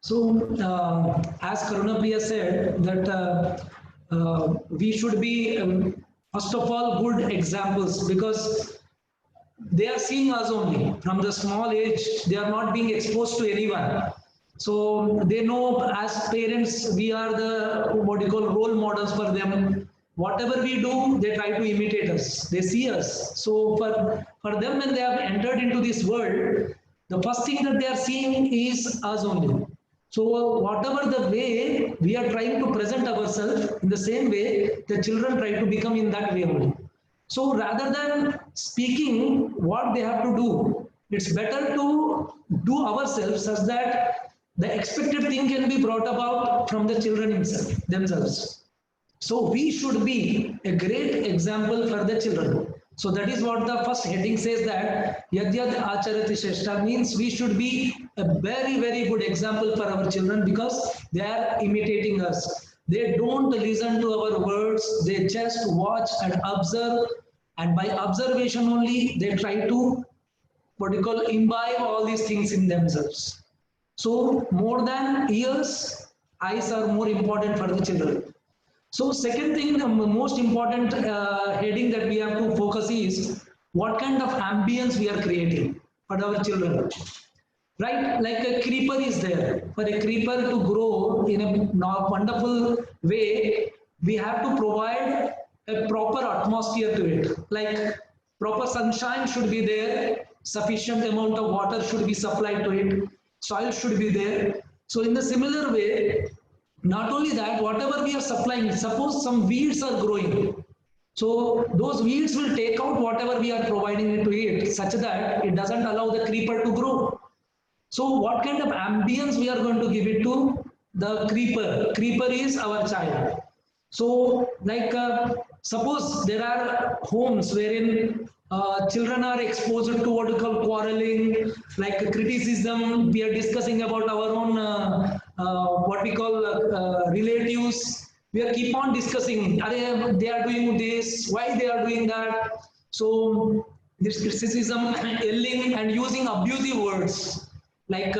So, as Karunapriya said, that we should be, first of all, good examples because they are seeing us only from the small age. They are not being exposed to anyone. So they know as parents, we are the what you call role models for them. Whatever we do, they try to imitate us. They see us. So for them, when they have entered into this world, the first thing that they are seeing is us only. So whatever the way we are trying to present ourselves, in the same way, the children try to become in that way only. So rather than speaking what they have to do, it's better to do ourselves such that the expected thing can be brought about from the children themselves. So we should be a great example for the children. So that is what the first heading says, that Yadyad Acharati Shrestha means we should be a very, very good example for our children because they are imitating us. They don't listen to our words, they just watch and observe, and by observation only they try to what you call imbibe all these things in themselves. So more than ears, eyes are more important for the children. So second thing, the most important heading that we have to focus is what kind of ambience we are creating for our children. Right, like a creeper is there. For a creeper to grow in a wonderful way, we have to provide a proper atmosphere to it. Like proper sunshine should be there, sufficient amount of water should be supplied to it, soil should be there. So in the similar way, not only that, whatever we are supplying, suppose some weeds are growing, so those weeds will take out whatever we are providing it to it, such that it doesn't allow the creeper to grow. So what kind of ambience we are going to give it to the creeper? Creeper is our child. So like suppose there are homes wherein children are exposed to what we call quarreling, like criticism. We are discussing about our own what we call relatives. We are keep on discussing. They are doing this. Why they are doing that? So this criticism, yelling, and using abusive words. Like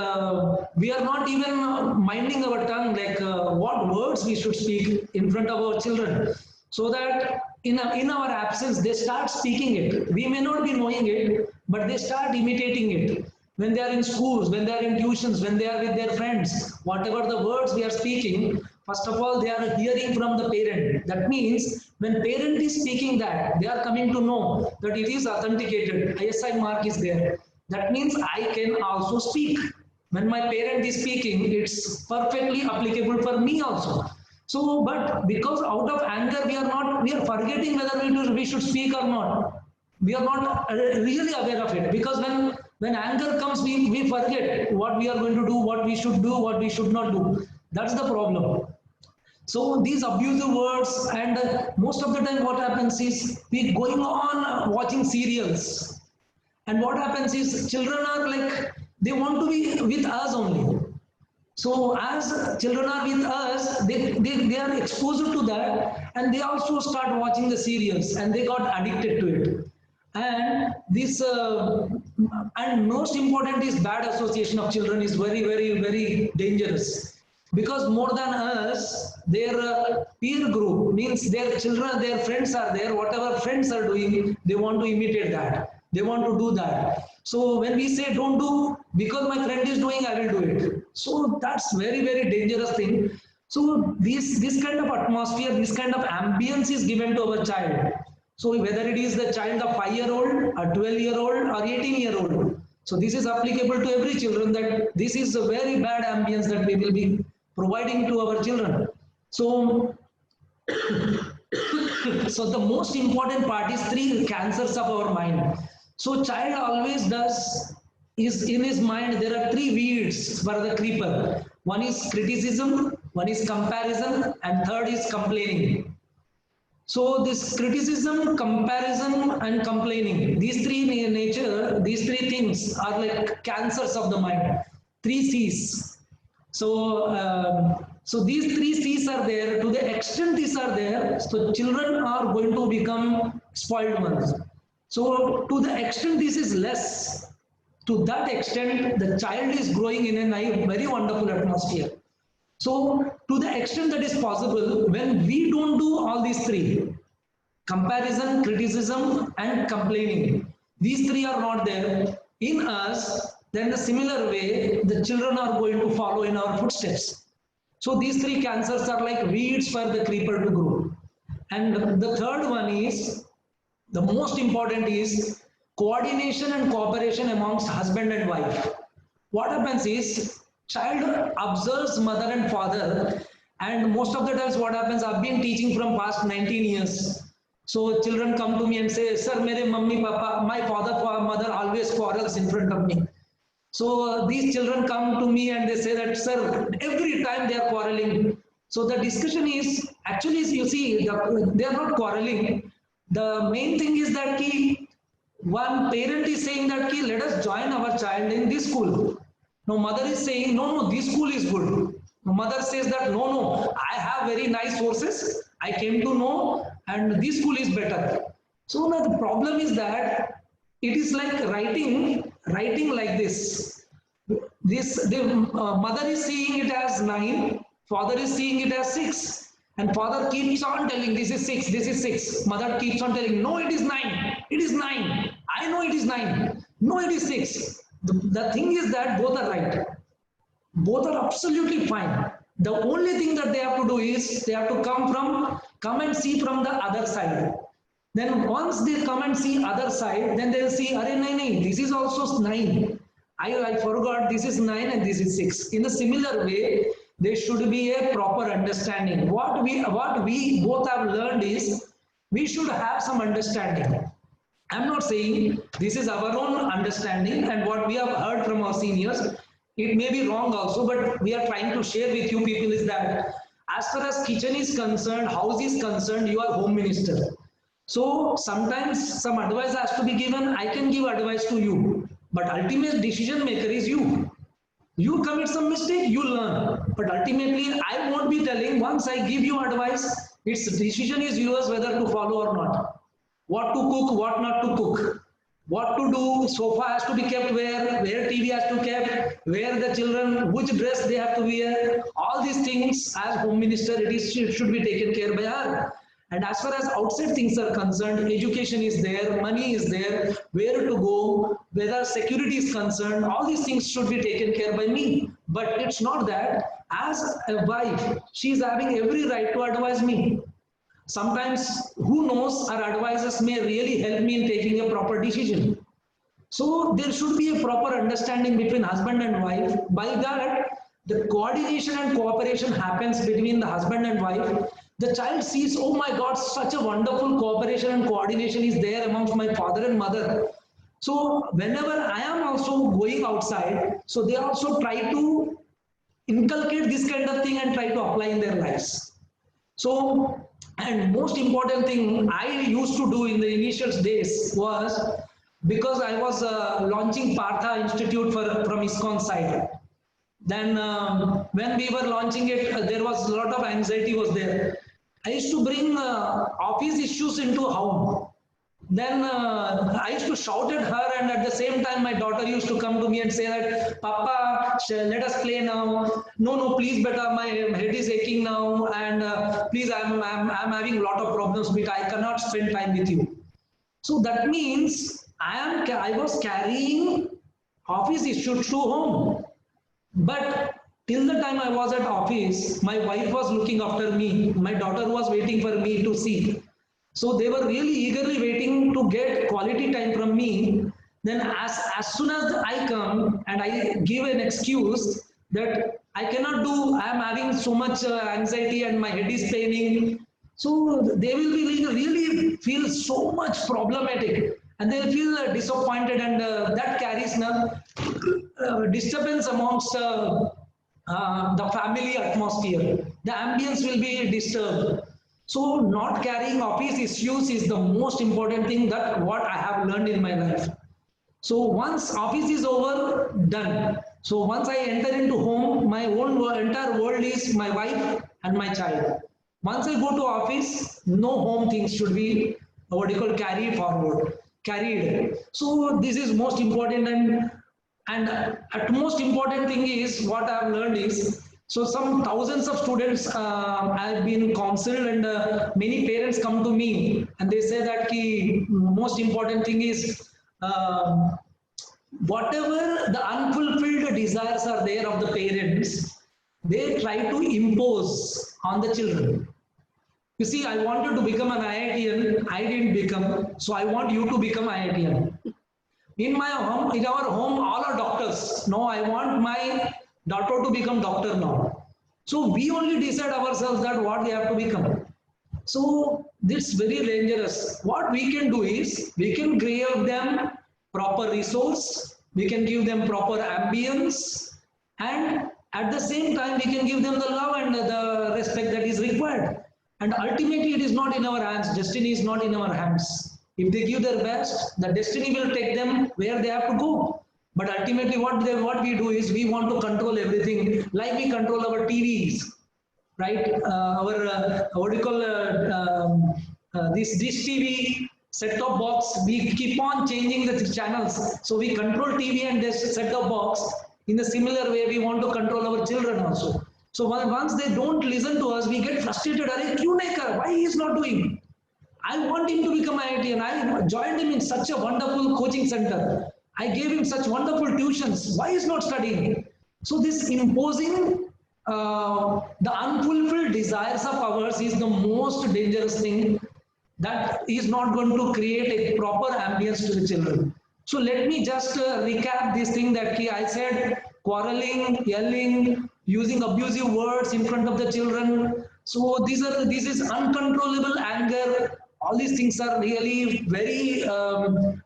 we are not even minding our tongue, like what words we should speak in front of our children, so that in our absence they start speaking it. We may not be knowing it, but they start imitating it. When they are in schools, when they are in tuitions, when they are with their friends, whatever the words we are speaking, first of all, they are hearing from the parent. That means when parent is speaking that, they are coming to know that it is authenticated. ISI mark is there. That means I can also speak. When my parent is speaking, it's perfectly applicable for me also. So, but because out of anger, we are forgetting whether we should speak or not. We are not really aware of it, because when anger comes, we forget what we are going to do, what we should do, what we should not do. That's the problem. So these abusive words, and most of the time what happens is we going on watching serials, and what happens is children are like they want to be with us only. So as children are with us, they are exposed to that, and they also start watching the serials, and they got addicted to it. And this and most important is bad association of children is very, very, very dangerous, because more than us, their peer group means their children, their friends are there. Whatever friends are doing, they want to imitate that. They want to do that. So when we say don't do, because my friend is doing, I will do it. So that's very, very dangerous thing. So this kind of atmosphere, this kind of ambience is given to our child. So whether it is the child of 5-year-old, a 12-year-old, or 18-year-old. So this is applicable to every children, that this is a very bad ambience that we will be providing to our children. So, so the most important part is three cancers of our mind. So child always does is in his mind there are three weeds for the creeper. One is criticism, one is comparison, and third is complaining. So this criticism, comparison, and complaining, these three nature, these three things are like cancers of the mind. Three C's. So, so these three C's are there. To the extent these are there, so children are going to become spoiled ones. So to the extent this is less, To that extent, the child is growing in a very wonderful atmosphere. So, to the extent that is possible, when we don't do all these three, comparison, criticism, and complaining, these three are not there in us, then the similar way, the children are going to follow in our footsteps. So, these three cancers are like weeds for the creeper to grow. And the third one is, the most important is coordination and cooperation amongst husband and wife. What happens is child observes mother and father, and most of the times what happens, I've been teaching from past 19 years. So children come to me and say, sir, mere mummy papa, my father mother always quarrels in front of me. So these children come to me and they say that, sir, every time they are quarreling. So the discussion is actually, you see, they are not quarreling. The main thing is that one parent is saying that let us join our child in this school. Now mother is saying, no, this school is good. Now, mother says that, no, I have very nice sources. I came to know and this school is better. So now the problem is that it is like writing like this. The mother is seeing it as 9, father is seeing it as 6. And father keeps on telling, this is 6, this is 6. Mother keeps on telling, no, it is 9. It is 9. I know it is 9. No, it is 6. The thing is that both are right. Both are absolutely fine. The only thing that they have to do is they have to come and see from the other side. Then once they come and see other side, then they'll see, Arey, nahi, this is also 9. I forgot, this is 9 and this is 6. In a similar way, there should be a proper understanding. What we both have learned is we should have some understanding. I'm not saying this is our own understanding and what we have heard from our seniors. It may be wrong also, but we are trying to share with you people is that as far as kitchen is concerned, house is concerned, you are home minister. So sometimes some advice has to be given. I can give advice to you, but ultimate decision maker is you. You commit some mistake, you learn. But ultimately, I won't be telling once I give you advice, its decision is yours whether to follow or not. What to cook, what not to cook. What to do, sofa has to be kept where TV has to be kept, where the children, which dress they have to wear. All these things, as home minister, it should be taken care by her. And as far as outside things are concerned, education is there, money is there, where to go, whether security is concerned, all these things should be taken care by me. But it's not that. As a wife, she is having every right to advise me. Sometimes, who knows, our advisors may really help me in taking a proper decision. So there should be a proper understanding between husband and wife. By that, the coordination and cooperation happens between the husband and wife. The child sees, oh my God, such a wonderful cooperation and coordination is there amongst my father and mother. So whenever I am also going outside, so they also try to inculcate this kind of thing and try to apply in their lives. So, and most important thing I used to do in the initial days was, because I was launching Partha Institute from ISKCON side. Then when we were launching it, there was a lot of anxiety was there. I used to bring office issues into home. Then I used to shout at her, and at the same time my daughter used to come to me and say that, Papa, let us play now. No, please, beta, my head is aching now, and please, I'm having a lot of problems, but I cannot spend time with you. So that means I was carrying office issues to home. But till the time I was at office, my wife was looking after me. My daughter was waiting for me to see. So they were really eagerly waiting to get quality time from me. Then as soon as I come and I give an excuse that I cannot do, I am having so much anxiety and my head is paining. So they will be really feel so much problematic. And they will feel disappointed, and that carries disturbance amongst the family atmosphere. The ambience will be disturbed. So not carrying office issues is the most important thing that what I have learned in my life. So once office is over, done. So once I enter into home, my own entire world is my wife and my child. Once I go to office, no home things should be what you call carried forward. So this is most important, and And at most important thing is what I have learned is, so some thousands of students have been counseled, and many parents come to me and they say that the most important thing is whatever the unfulfilled desires are there of the parents, they try to impose on the children. You see, I wanted to become an IITian, I didn't become, so I want you to become IITian. In my home, in our home, all are doctors. No, I want my daughter to become doctor now. So we only decide ourselves that what they have to become. So this is very dangerous. What we can do is, we can give them proper resource, we can give them proper ambience, and at the same time we can give them the love and the respect that is required. And ultimately it is not in our hands, destiny is not in our hands. If they give their best, the destiny will take them where they have to go. But ultimately what we do is, we want to control everything, like we control our TVs, right? Our what do you call this dish TV set-top box, we keep on changing the channels. So we control TV and this set-top box. In a similar way, we want to control our children also. So once they don't listen to us, we get frustrated. Why he is not doing? I want him to become IIT, and I joined him in such a wonderful coaching center. I gave him such wonderful tuitions. Why is not studying? So this imposing the unfulfilled desires of ours is the most dangerous thing, that is not going to create a proper ambience to the children. So let me just recap this thing that I said: quarreling, yelling, using abusive words in front of the children. So this is uncontrollable anger. All these things are really very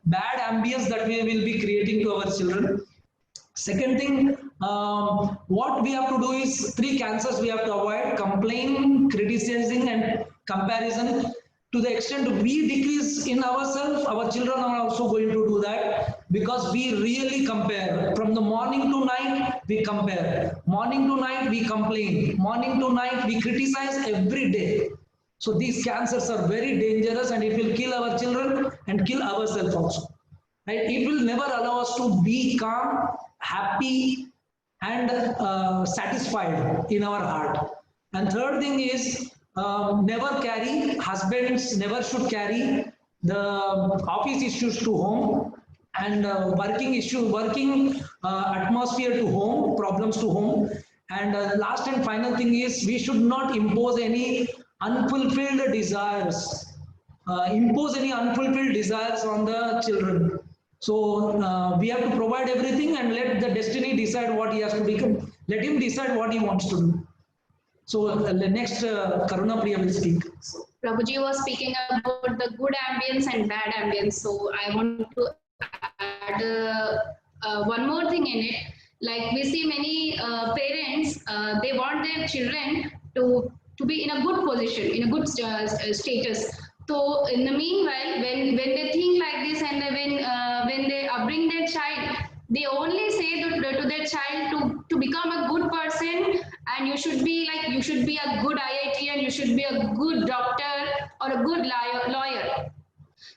bad ambience that we will be creating to our children. Second thing, what we have to do is, 3 cancers we have to avoid: complaining, criticizing, and comparison. To the extent we decrease in ourselves, our children are also going to do that, because we really compare. From the morning to night, we compare. Morning to night, we complain. Morning to night, we criticize every day. So these cancers are very dangerous, and it will kill our children and kill ourselves also. Right? It will never allow us to be calm, happy, and satisfied in our heart. And third thing is, never carry, husbands never should carry the office issues to home, and working atmosphere to home, problems to home. And last and final thing is, we should not impose any unfulfilled desires, on the children. So we have to provide everything and let the destiny decide what he has to become. Let him decide what he wants to do. So the next Karuna Priya will speak. Prabhuji was speaking about the good ambience and bad ambience. So I want to add one more thing in it. Like we see many parents, they want their children to be in a good position, in a good status. So in the meanwhile, when they think like this, and when they upbring their child, they only say to their child to become a good person, and you should be a good IITian, you should be a good doctor or a good lawyer.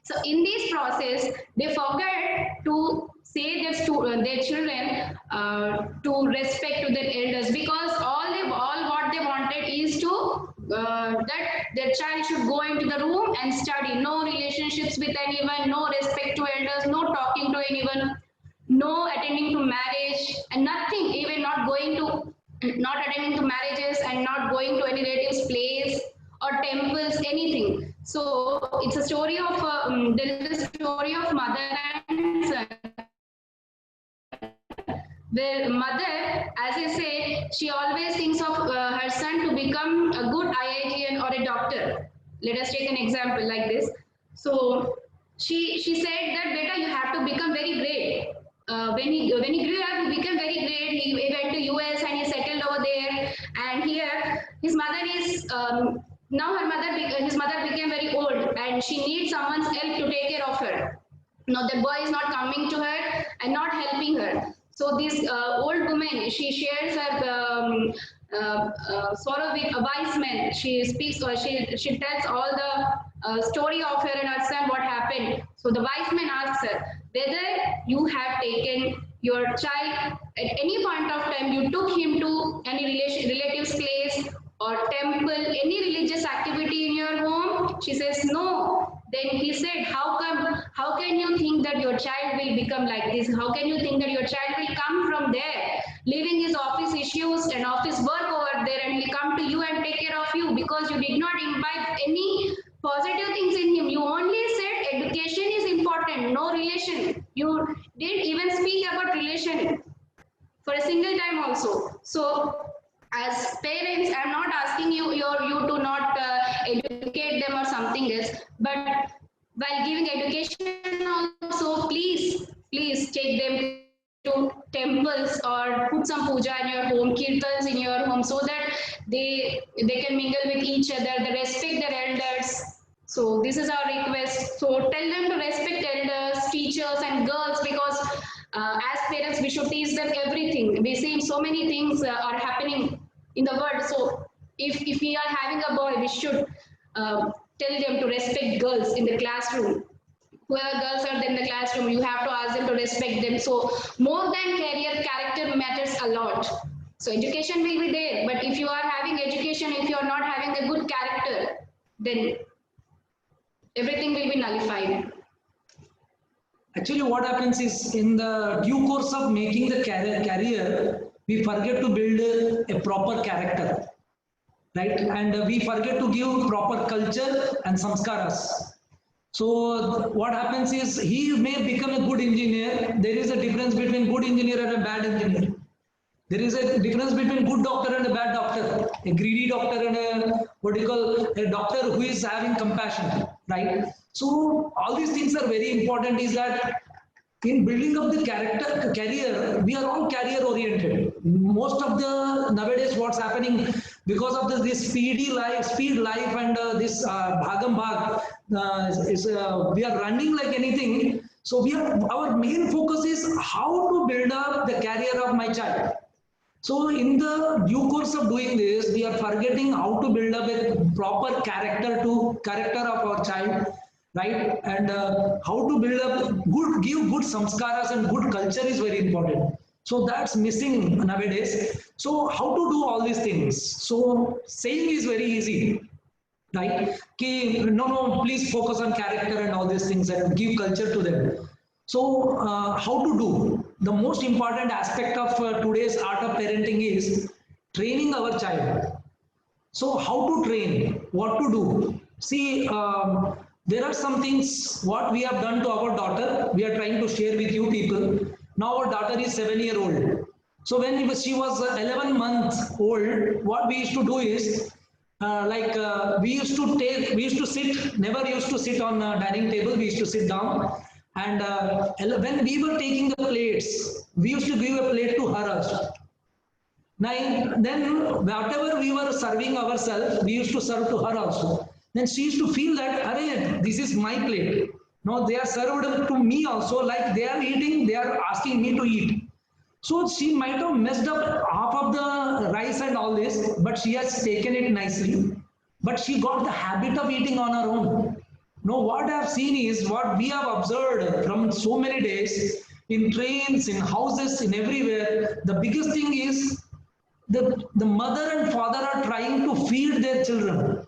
So in this process, they forget to say their children to respect to their elders, because all what they wanted is to that their child should go into the room and study. No relationships with anyone, no respect to elders, no talking to anyone, no attending to marriage, and nothing, even not attending to marriages, and not going to any relatives' place or temples, anything. So it's a story of there is a story of mother and son, where mother, as I said, she always thinks of her son to become a good IITian or a doctor. Let us take an example like this. So she said that, beta, you have to become very great. When he grew up, he became very great. He went to US and he settled over there. And here, his mother is now his mother became very old, and she needs someone's help to take care of her. Now the boy is not coming to her and not helping her. So this old woman, she shares her sorrow with a wise man. She speaks, or she tells all the story of her and her son, what happened. So the wise man asks her, whether you have taken your child at any point of time, you took him to any relative's place or temple, any religious activity in your home. She says no. Then he said, how can you think that your child will become like this? How can you think that your child will come from there, leaving his office issues and office work over there, and he'll come to you and take care of you because you did not imbibe any positive things in him. You only said education is important, no relation. You didn't even speak about relation for a single time also. So as parents, I'm not asking you to not educate them or something else, but while giving education also, please take them to temples or put some puja in your home, kirtans in your home, so that they can mingle with each other, they respect their elders. So this is our request. So tell them to respect elders, teachers and girls, because as parents we should teach them everything. We see so many things are happening in the world. So if we are having a boy, we should tell them to respect girls in the classroom. Whoever girls are in the classroom, you have to ask them to respect them. So more than career, character matters a lot. So education will be there, but if you are having education, if you are not having a good character, then everything will be nullified. Actually, what happens is in the due course of making the career, we forget to build a proper character, right? And we forget to give proper culture and samskaras. So what happens is he may become a good engineer. There is a difference between good engineer and a bad engineer. There is a difference between good doctor and a bad doctor, a greedy doctor and a doctor who is having compassion, right? So all these things are very important. Is that in building up the career, we are all career oriented. Most of the nowadays, what's happening because of this speed life, and this bhagam bhag, we are running like anything. So our main focus is how to build up the career of my child. So in the due course of doing this, we are forgetting how to build up a proper character of our child, right? And how to build up give good samskaras and good culture is very important. So that's missing nowadays. So how to do all these things? So saying is very easy, right? No, please focus on character and all these things and give culture to them. So how to do? The most important aspect of today's art of parenting is training our child. So how to train? What to do? See, there are some things what we have done to our daughter. We are trying to share with you people. Now our daughter is 7-year old. So when she was 11 months old, what we used to do is we used to sit, never used to sit on a dining table. We used to sit down. And when we were taking the plates, we used to give a plate to her also. Now, then whatever we were serving ourselves, we used to serve to her also. Then she used to feel that, Arey, this is my plate. No, they are served to me also, like they are eating, they are asking me to eat. So she might have messed up half of the rice and all this, but she has taken it nicely. But she got the habit of eating on her own. No, what I have seen is what we have observed from so many days in trains, in houses, in everywhere. The biggest thing is the mother and father are trying to feed their children.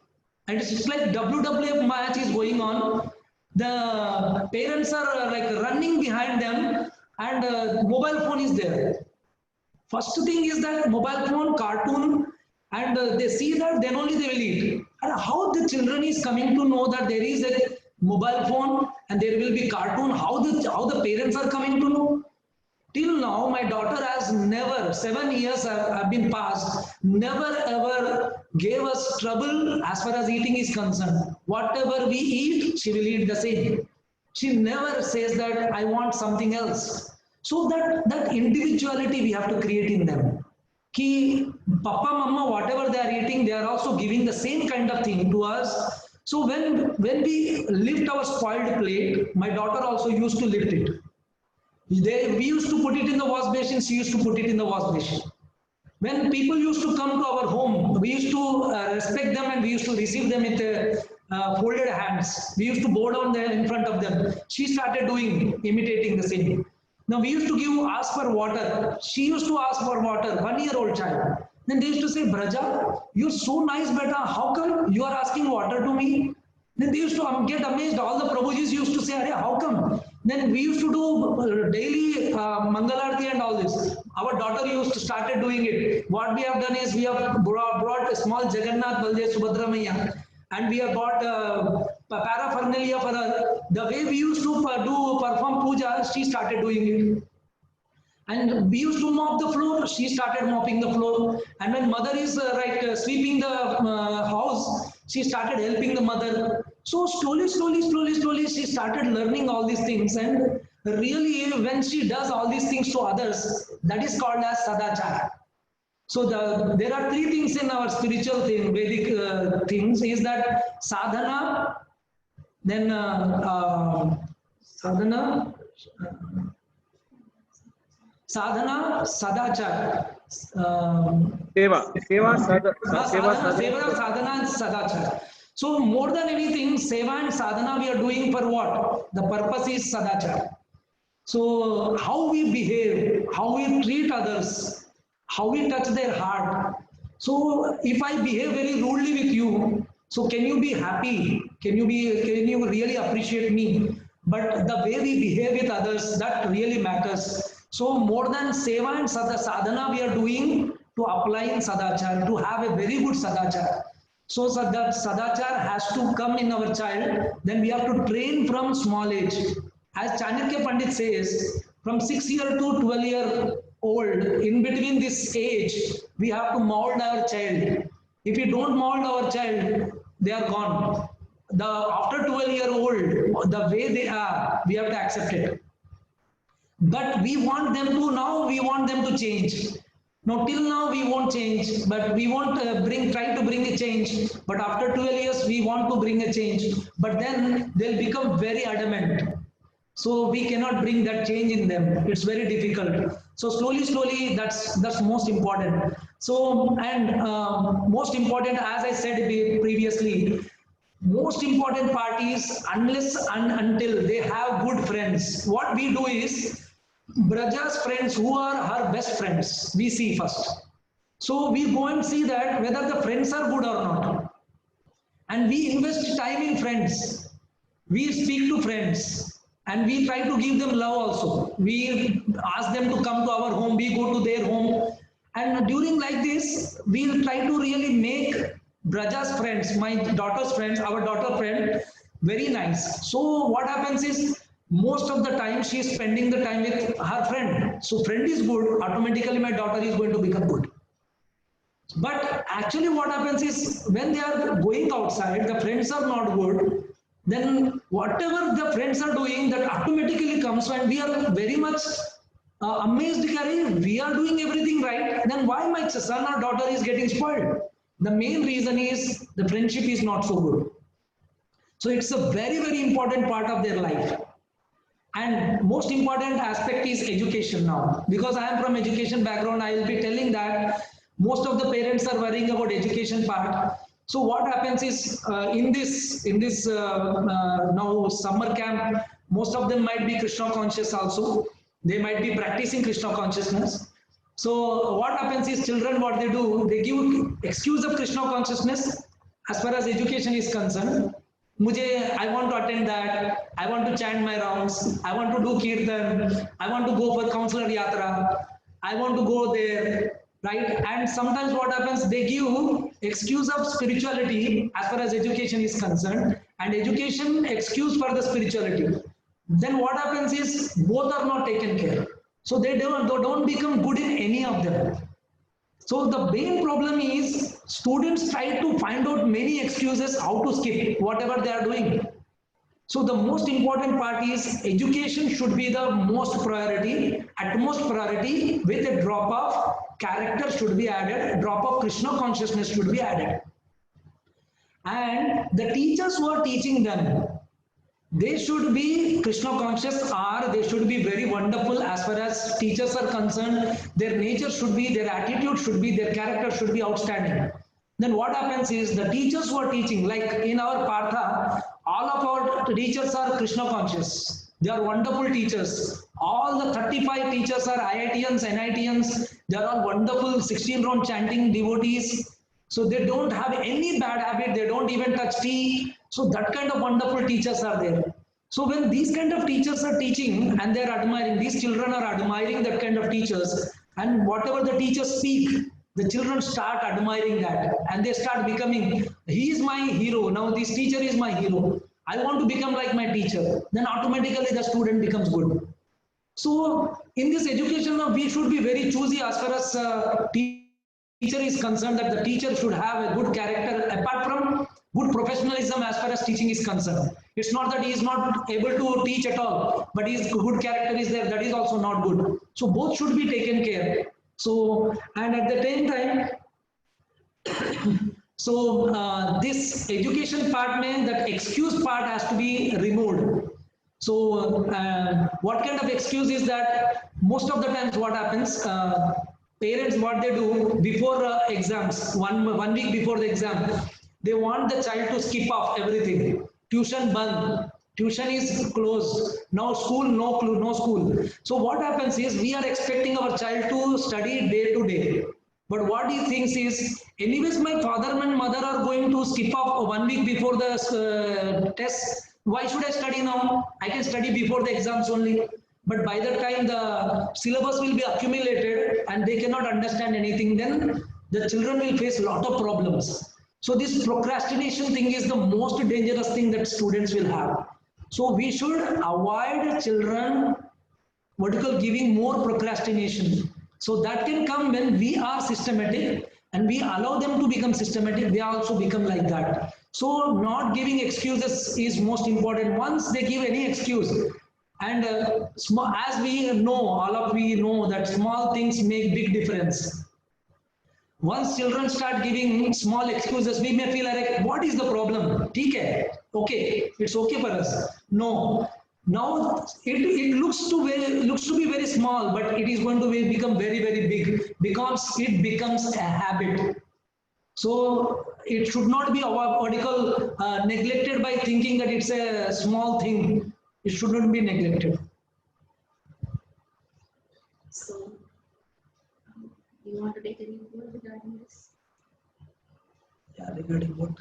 And it's like WWF match is going on. The parents are like running behind them, and mobile phone is there. First thing is that mobile phone, cartoon, and they see that, then only they will eat. And how the children is coming to know that there is a mobile phone and there will be cartoon, how the parents are coming to know? Till now, my daughter has never, 7 years have been passed, never ever gave us trouble as far as eating is concerned. Whatever we eat, she will eat the same. She never says that I want something else. So that individuality we have to create in them. Ki papa, mama, whatever they are eating, they are also giving the same kind of thing to us. So when we lift our spoiled plate, my daughter also used to lift it. We used to put it in the wash basin, she used to put it in the wash basin. When people used to come to our home, we used to respect them and we used to receive them with folded hands. We used to bow down there in front of them. She started doing, imitating the same. Now we used to ask for water. She used to ask for water, 1-year-old child. Then they used to say, Braja, you're so nice, beta. How come you are asking water to me? Then they used to get amazed. All the Prabhujis used to say, Arey, how come? Then we used to do daily Mangalarti and all this. Our daughter used to started doing it. What we have done is we have brought a small Jagannath Baldev Subhadra Maiya, and we have got paraphernalia for her. The way we used to perform puja, she started doing it. And we used to mop the floor, she started mopping the floor. And when mother is sweeping the house, she started helping the mother. So slowly, she started learning all these things. And really, when she does all these things to others, that is called as sadachara. So there are 3 things in our spiritual thing, Vedic things, is that sadhana, then sadhana, sadachara, sadhana and sadachara. So more than anything, seva and sadhana we are doing for what? The purpose is sadachara. So how we behave, how we treat others, how we touch their heart. So if I behave very rudely with you, so can you be happy? Can you really appreciate me? But the way we behave with others, that really matters. So more than seva and sadhana we are doing to apply in sadachara, to have a very good sadachara. So that sadachara has to come in our child. Then we have to train from small age. As Chanakya Pandit says, from 6-year to 12-year-old, in between this age, we have to mold our child. If we don't mold our child, they are gone. After 12-year-old, the way they are, we have to accept it. But we want them to change. Now, till now, we won't change, but we won't try to bring a change. But after 12 years, we want to bring a change. But then they'll become very adamant. So we cannot bring that change in them. It's very difficult. So slowly, that's most important. So, and most important, as I said previously, most important part is unless and until they have good friends. What we do is, Braja's friends, who are her best friends, we see first. So we go and see that whether the friends are good or not. And we invest time in friends. We speak to friends. And we try to give them love also. We ask them to come to our home, we go to their home. And during like this, we'll try to really make Braja's friends, my daughter's friends, our daughter friend, very nice. So what happens is, most of the time she is spending the time with her friend. So friend is good, automatically my daughter is going to become good. But actually what happens is, when they are going outside, the friends are not good, then whatever the friends are doing, that automatically comes, and we are very much amazed, we are doing everything right, then why my son or daughter is getting spoiled? The main reason is the friendship is not so good. So it's a very, very important part of their life. And most important aspect is education now. Because I am from education background, I will be telling that most of the parents are worrying about education part. So what happens is, in this now summer camp, most of them might be Krishna conscious also. They might be practicing Krishna consciousness. So what happens is, children, what they do, they give excuse of Krishna consciousness as far as education is concerned. I want to attend that, I want to chant my rounds, I want to do kirtan, I want to go for counselor yatra, I want to go there, right? And sometimes what happens, they give excuse of spirituality as far as education is concerned, and education excuse for the spirituality. Then what happens is, both are not taken care. So they don't become good in any of them. So the main problem is, students try to find out many excuses how to skip whatever they are doing. So the most important part is, education should be the most priority, utmost priority, with a drop of character should be added, a drop of Krishna consciousness should be added. And the teachers who are teaching them, they should be Krishna conscious, or they should be very wonderful as far as teachers are concerned. Their nature should be, their attitude should be, their character should be outstanding. then what happens is the teachers who are teaching, like in our Partha, all of our teachers are Krishna conscious. They are wonderful teachers. All the 35 teachers are IITians, NITians. They are all wonderful 16 round chanting devotees. So they don't have any bad habit. They don't even touch tea. So that kind of wonderful teachers are there. So when these kind of teachers are teaching and they are admiring, these children are admiring that kind of teachers, and whatever the teachers speak, the children start admiring that and they start becoming, he is my hero, now this teacher is my hero, I want to become like my teacher. Then automatically the student becomes good. So in this education, we should be very choosy as far as teacher is concerned, that the teacher should have a good character apart from good professionalism as far as teaching is concerned. It's not that he is not able to teach at all, but his good character is there, that is also not good. So both should be taken care. So, and at the same time, so this education part means that excuse part has to be removed. So what kind of excuse is that? Most of the times what happens, parents, what they do before exams, one week before the exam, they want the child to skip off everything. Tuition band, tuition is closed, now school, no school. So what happens is, we are expecting our child to study day to day. But what he thinks is, anyways my father and mother are going to skip off 1 week before the test. Why should I study now? I can study before the exams only. But by the time the syllabus will be accumulated and they cannot understand anything, then the children will face a lot of problems. So this procrastination thing is the most dangerous thing that students will have. So we should avoid children giving more procrastination. So that can come when we are systematic and we allow them to become systematic, they also become like that. So not giving excuses is most important. Once they give any excuse, and as we know, we know that small things make big difference. Once children start giving small excuses, we may feel like, what is the problem? Okay, it's okay for us. No, now it looks to be very small, but it is going to become very, very big because it becomes a habit. So it should not be neglected by thinking that it's a small thing. It should not be neglected. So, you want to take any word regarding this? Yeah, regarding what?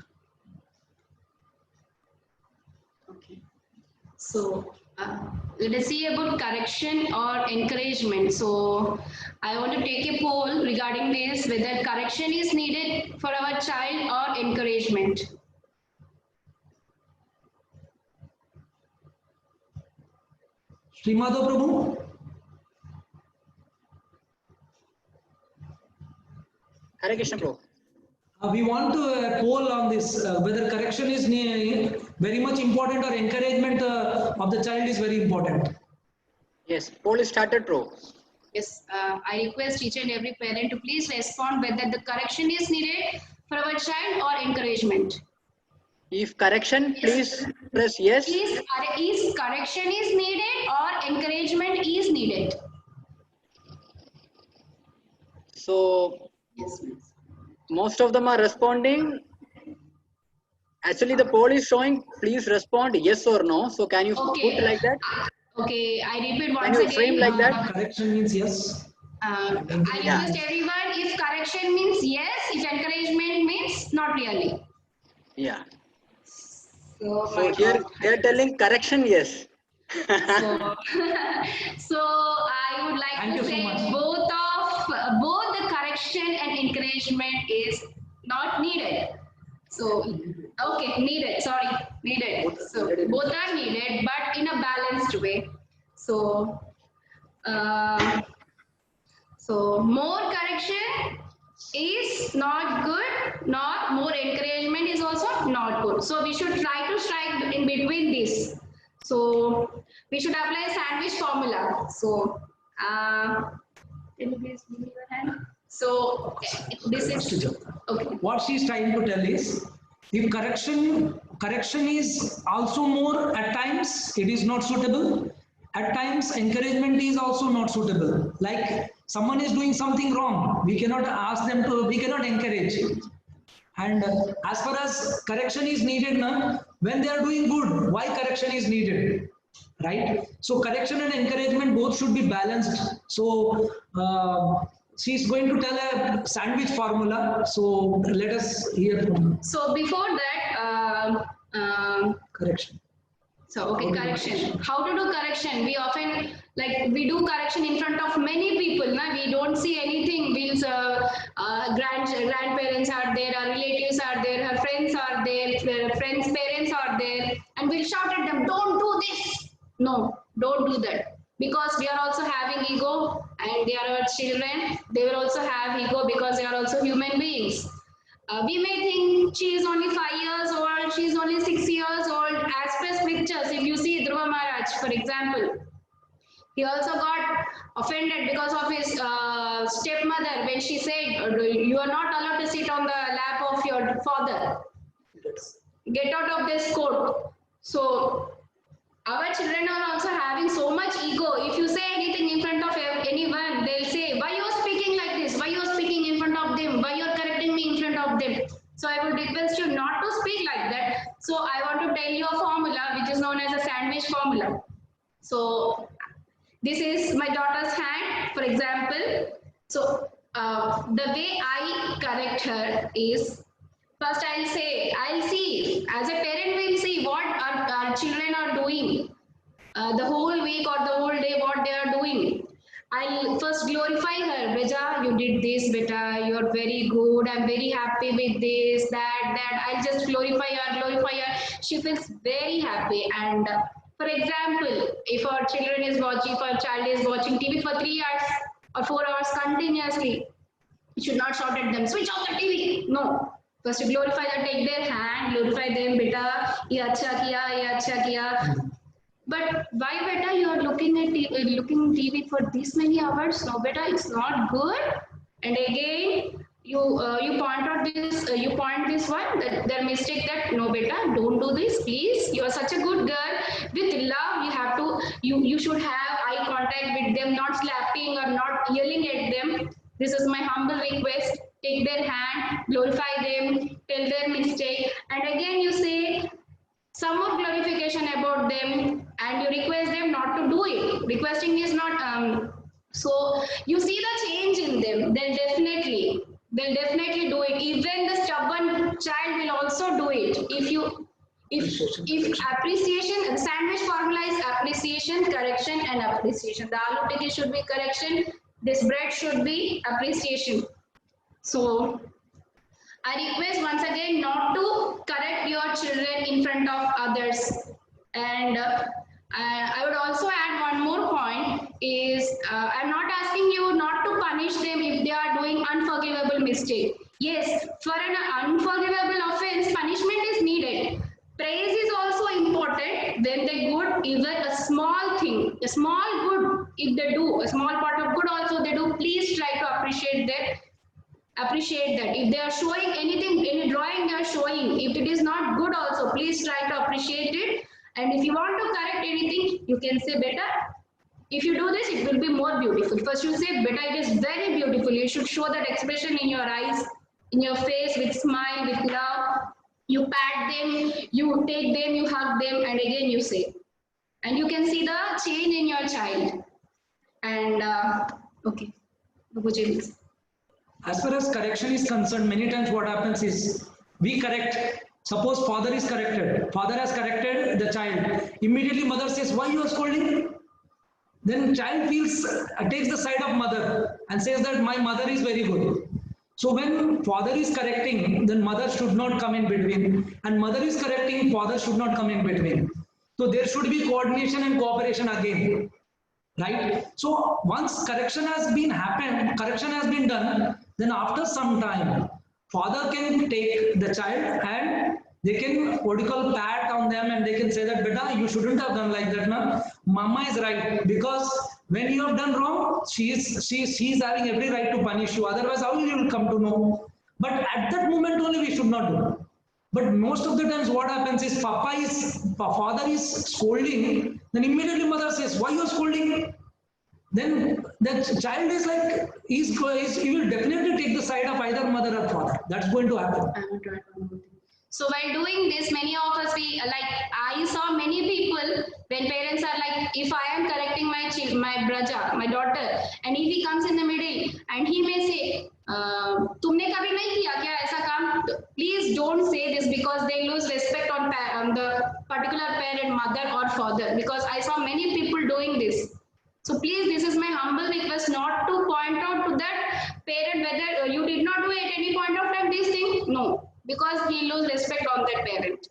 Okay. So, let us see about correction or encouragement. So, I want to take a poll regarding this, whether correction is needed for our child or encouragement. Srimado Prabhu? Hare Krishna Prabhu. We want to poll on this, whether correction is very much important or encouragement of the child is very important. Yes, poll is started, Prabhu. Yes, I request each and every parent to please respond whether the correction is needed for our child or encouragement. If correction, please press yes. Is correction is needed or encouragement is needed? So, Yes, most of them are responding. Actually, the poll is showing please respond yes or no. So, can you put like that? Okay, I repeat once Can you again. frame like that? Correction means yes. I request everyone, if correction means yes, if encouragement means not really. Yeah. So Here they are telling correction yes. so, so I would like Thank to you so say much. both the correction and encouragement is not needed. So okay, needed. Sorry, needed. So both are needed, but in a balanced way. So so more correction is not good, not more encouragement is also not good. So we should try to strike in between this. So we should apply sandwich formula. So can you please give me your hand? So this is okay. What she is trying to tell is, if correction is also more, at times it is not suitable. At times encouragement is also not suitable. Like someone is doing something wrong, we cannot ask them to, we cannot encourage. And as far as correction is needed, na, when they are doing good, why correction is needed? Right? So correction and encouragement both should be balanced. So she's going to tell a sandwich formula. So let us hear from her. So before that, Correction. so okay, correction. How to do correction? We often we do correction in front of many people. Na? We don't see anything. We'll grandparents are there, our relatives are there, her friends are there, their friends' parents are there, and we'll shout at them, "Don't do this." No, don't do that. Because we are also having ego, and they are our children. They will also have ego because they are also human beings. We may think she is only 5 years old, she is only 6 years old. As per scriptures, if you see Dhruva Maharaj, for example, he also got offended because of his stepmother when she said, "You are not allowed to sit on the lap of your father. Get out of this court." So our children are also having so much ego. If you say anything in front of anyone, they'll say, "Why you are speaking like this? Why you are speaking in front of them? Why you are correcting me in front of them?" So I would request you not to speak like that. So I want to tell you a formula which is known as a sandwich formula. So this is my daughter's hand, for example. So the way I correct her is, first I'll see, as a parent we'll see what our children are doing the whole week or the whole day, what they are doing. I'll first glorify her. "Beja, you did this, beta, you're very good, I'm very happy with this, that. I'll just glorify her. She feels very happy. And for example, if our child is watching TV for 3 hours or 4 hours continuously, you should not shout at them, "Switch off the TV." No. First you glorify them, take their hand, glorify them, "Beta, ye acha kiya. But why, beta, you are looking TV for this many hours? No, beta, it's not good." And again, you point this one, that their mistake, that, "No, beta, don't do this, please. You are such a good girl. With love, you should have eye contact with them, not slapping or not yelling at them. This is my humble request." Take their hand, glorify them, tell their mistake, and again you say some more glorification about them, and you request them not to do it. Requesting is not so you see the change in them. They'll definitely do it. Even the stubborn child will also do it. If appreciation, the sandwich formula is appreciation, correction, and appreciation. The aloo tikki should be correction. This bread should be appreciation. So I request once again not to correct your children in front of others. And I would also add one more point is, I'm not asking you not to punish them if they are doing unforgivable mistake. Yes, for an unforgivable offense, punishment is needed. Praise is also important when they good, even a small thing, a small good, if they do, a small part of good also they do, please try to appreciate that. If they are showing anything, any drawing they are showing, if it is not good also, please try to appreciate it. And if you want to correct anything, you can say, "Beta, if you do this, it will be more beautiful." First you say, "Beta, it is very beautiful." You should show that expression in your eyes, in your face, with smile, with love. You pat them, you take them, you hug them, and again you say. And you can see the change in your child. And okay, Vijay. As far as correction is concerned, many times what happens is we correct. Suppose father is corrected. Father has corrected the child. Immediately mother says, "Why you are scolding?" Then child takes the side of mother and says that my mother is very good. So when father is correcting, then mother should not come in between. And mother is correcting, father should not come in between. So there should be coordination and cooperation again. Right? So once correction has been done, then after some time, father can take the child and they can pat on them and they can say that, "Beta, you shouldn't have done like that. Na? Mama is right, because when you have done wrong, she is having every right to punish you. Otherwise, how you will come to know?" But at that moment only we should not do. But most of the times what happens is father is scolding, then immediately mother says, "Why you are scolding?" then the child is like, he will definitely take the side of either mother or father. That's going to happen. I want to add one more thing. So while doing this, many of us, I saw many people when parents are like, if I am correcting my child, my brother, my daughter, and if he comes in the middle and he may say, तुमने कभी नहीं किया क्या ऐसा काम? Please don't say this because they lose respect on the particular parent, mother or father. Because I saw many people doing this. So please, this is my humble request not to point out to that parent whether you did not do at any point of time this thing. No, because he lose respect on that parent.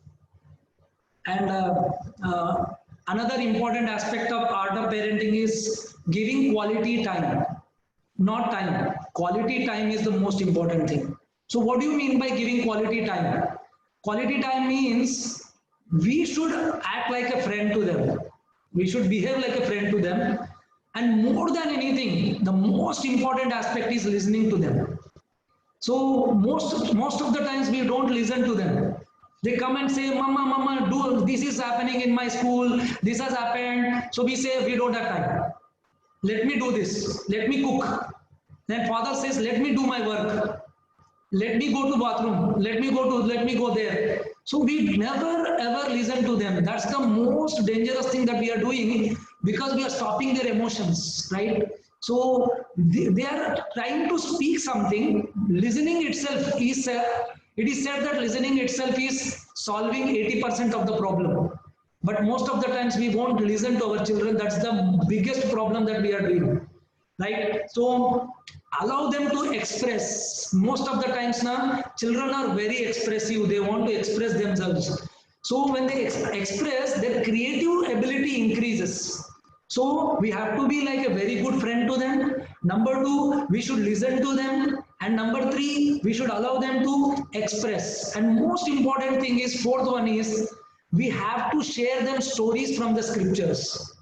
And another important aspect of art of parenting is giving quality time, not time. Quality time is the most important thing. So what do you mean by giving quality time? Quality time means we should act like a friend to them. We should behave like a friend to them. And more than anything, the most important aspect is listening to them. So most of the times we don't listen to them. They come and say, Mama, do this is happening in my school, this has happened. So we say, we don't have time. Let me do this. Let me cook. Then father says, let me do my work. Let me go to bathroom. Let me go there. So we never ever listen to them. That's the most dangerous thing that we are doing, because we are stopping their emotions, right? So they are trying to speak something. Listening itself is, it is said that listening itself is solving 80% of the problem. But most of the times we won't listen to our children. That's the biggest problem that we are doing, right? So allow them to express. Most of the times now, children are very expressive. They want to express themselves. So when they express, their creative ability increases. So we have to be like a very good friend to them. Number two, we should listen to them. And number three, we should allow them to express. And most important thing is, fourth one is, we have to share them stories from the scriptures.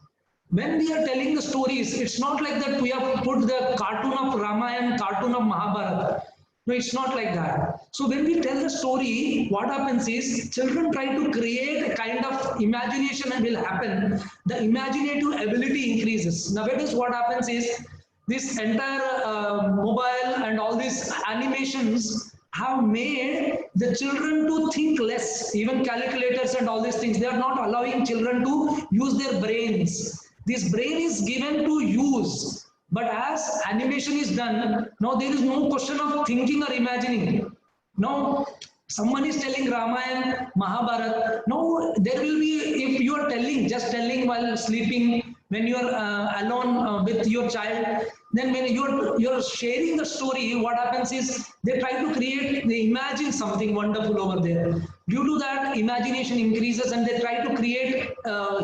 When we are telling the stories, it's not like that we have put the cartoon of Ramayana, cartoon of Mahabharata. No, it's not like that. So when we tell the story, what happens is, children try to create a kind of imagination will happen. The imaginative ability increases. Nowadays what happens is, this entire mobile and all these animations have made the children to think less. Even calculators and all these things, they are not allowing children to use their brains. This brain is given to use, but as animation is done, now there is no question of thinking or imagining. Now someone is telling Ramayana, Mahabharata. Now there will be, if you are just telling while sleeping, when you are alone with your child, then when you are sharing the story, what happens is, they try to create, they imagine something wonderful over there. Due to that, imagination increases and they try to create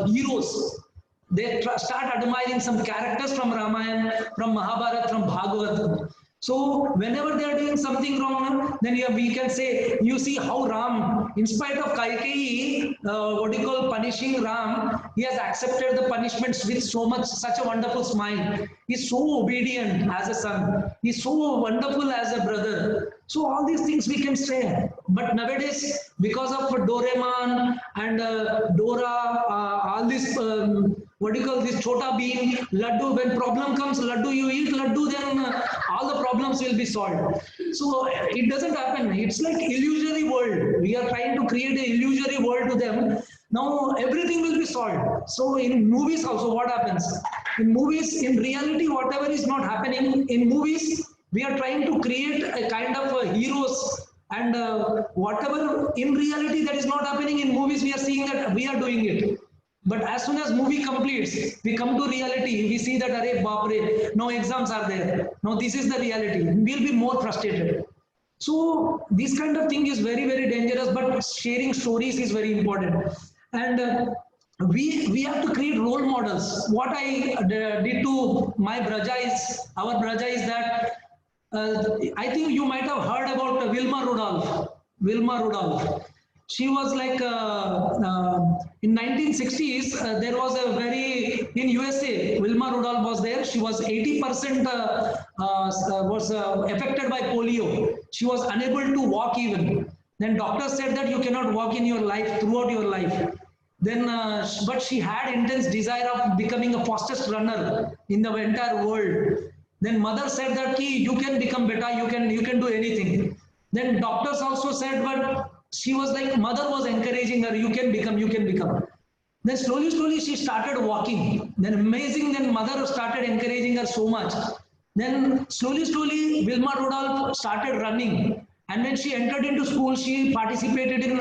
heroes. They start admiring some characters from Ramayana, from Mahabharata, from Bhagavatam. So whenever they are doing something wrong, then we can say, you see how Ram, in spite of Kaikeyi, punishing Ram, he has accepted the punishments with such a wonderful smile. He's so obedient as a son. He's so wonderful as a brother. So all these things we can say. But nowadays, because of Doraemon and Dora, all this, this Chota Bheem, Laddu, when problem comes, Laddu, you eat Laddu, then all the problems will be solved. So it doesn't happen. It's like illusory world. We are trying to create an illusory world to them. Now everything will be solved. So in movies also, what happens? In movies, in reality, whatever is not happening, in movies, we are trying to create a kind of heroes, and whatever in reality that is not happening in movies, we are seeing that we are doing it. But as soon as movie completes, we come to reality, we see that, arey baapre, no exams are there. No, this is the reality. We'll be more frustrated. So this kind of thing is very, very dangerous, but sharing stories is very important. And we have to create role models. What I did to my our Braja is that, I think you might have heard about Wilma Rudolph. Wilma Rudolph. She was like, in 1960s, there was a in USA, Wilma Rudolph was there. She was 80% was affected by polio. She was unable to walk even. Then doctors said that you cannot walk in your life, throughout your life. Then, but she had intense desire of becoming a fastest runner in the entire world. Then mother said that Ki, you can become better, you can do anything. Then doctors also said, but she was like, mother was encouraging her, you can become, you can become. Then slowly she started walking. Then amazing, then mother started encouraging her so much. Then slowly Vilma Rudolph started running. And when she entered into school, she participated in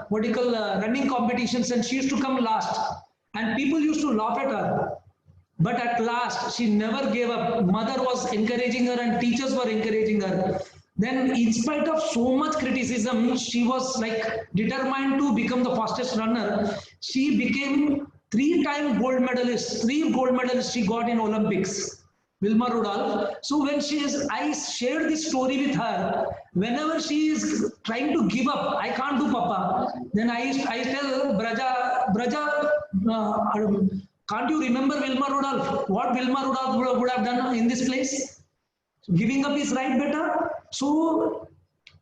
what you call running competitions, and she used to come last. And people used to laugh at her. But at last, she never gave up. Mother was encouraging her and teachers were encouraging her. Then, in spite of so much criticism, she was like determined to become the fastest runner. She became three-time gold medalist. 3 gold medals she got in Olympics. Vilma Rudolph. So when I shared this story with her. Whenever she is trying to give up, I can't do Papa. Then I tell her, Braja, can't you remember Vilma Rudolph? What Vilma Rudolph would have done in this place? Giving up is right, better. So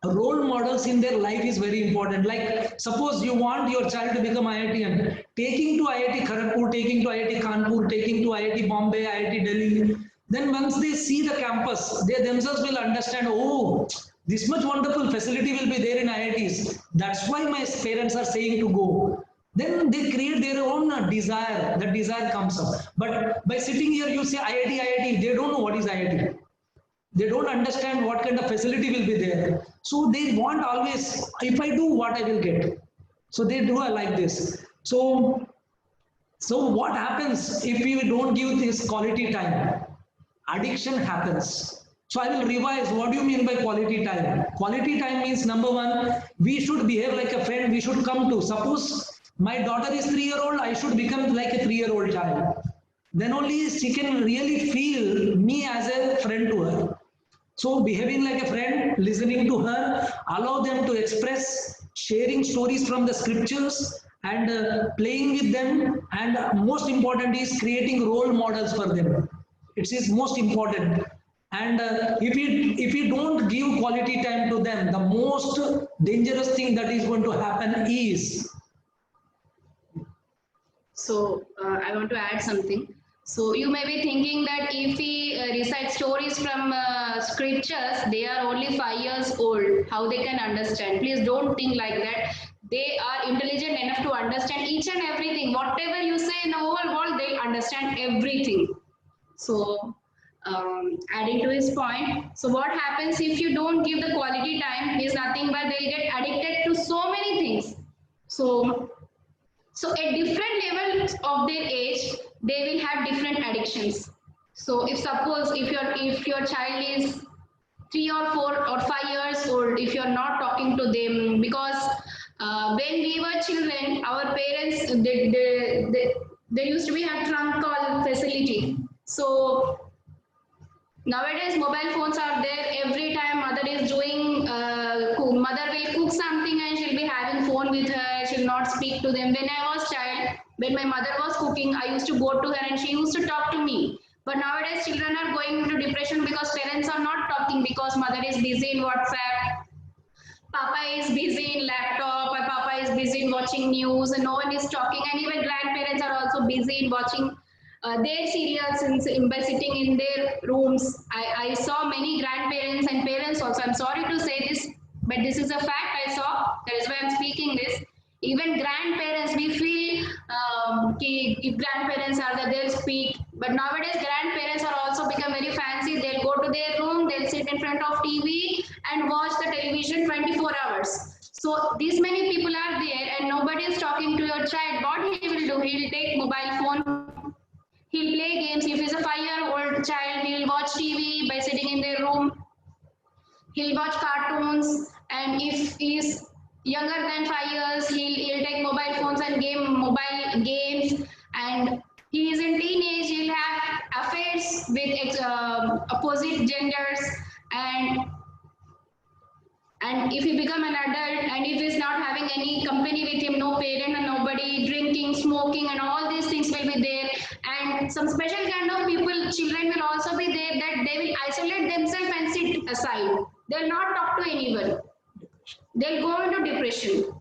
role models in their life is very important. Like suppose you want your child to become IITian, taking to IIT Kharagpur, taking to IIT Kanpur, taking to IIT Bombay, IIT Delhi. Then once they see the campus, they themselves will understand, oh, this much wonderful facility will be there in IITs. That's why my parents are saying to go. Then they create their own desire. That desire comes up. But by sitting here, you say IIT, IIT, they don't know what is IIT. They don't understand what kind of facility will be there. So they want always, if I do, what I will get. So they do like this. So what happens if we don't give this quality time? Addiction happens. So I will revise. What do you mean by quality time? Quality time means number one, we should behave like a friend. We should come to. Suppose my daughter is 3-year-old, I should become like a 3-year-old child. Then only she can really feel me as a friend to her. So behaving like a friend, listening to her, allow them to express, sharing stories from the scriptures and playing with them, and most important is creating role models for them. It is most important. And if you don't give quality time to them, the most dangerous thing that is going to happen is. So I want to add something. So you may be thinking that if we recite stories from scriptures, they are only 5 years old. How they can understand? Please don't think like that. They are intelligent enough to understand each and everything. Whatever you say in the whole world, they understand everything. So adding to his point, so what happens if you don't give the quality time is nothing but they'll get addicted to so many things. So at different levels of their age, they will have different addictions. So if suppose if your child is 3 or 4 or 5 years old, if you're not talking to them, because when we were children, our parents they used to be have trunk call facility. So nowadays mobile phones are there. Every time mother is doing mother will cook something and she'll be having phone with her. She'll not speak to them. When I was child, when my mother was cooking, I used to go to her and she used to talk to me. But nowadays children are going into depression because parents are not talking, because mother is busy in WhatsApp, Papa is busy in laptop, or Papa is busy in watching news, and no one is talking. And even grandparents are also busy in watching their serials by sitting in their rooms. I saw many grandparents and parents also. I'm sorry to say this, but this is a fact I saw. That is why I'm speaking this. Even grandparents, we feel if grandparents are there, they'll speak. But nowadays, grandparents are also become very fancy. They'll go to their room, they'll sit in front of TV and watch the television 24 hours. So these many people are there and nobody is talking to your child. What he will do? He'll take mobile phone. He'll play games. If he's a 5-year-old child, he'll watch TV by sitting in their room. He'll watch cartoons. And if he's younger than 5 years, he'll take mobile phones and mobile games. And he is in teenage, he'll have affairs with opposite genders. And if he become an adult, and if he's not having any company with him, no parent and nobody, drinking, smoking, and all these things will be there. And some special kind of people, children will also be there, that they will isolate themselves and sit aside. They'll not talk to anyone. They'll go into depression.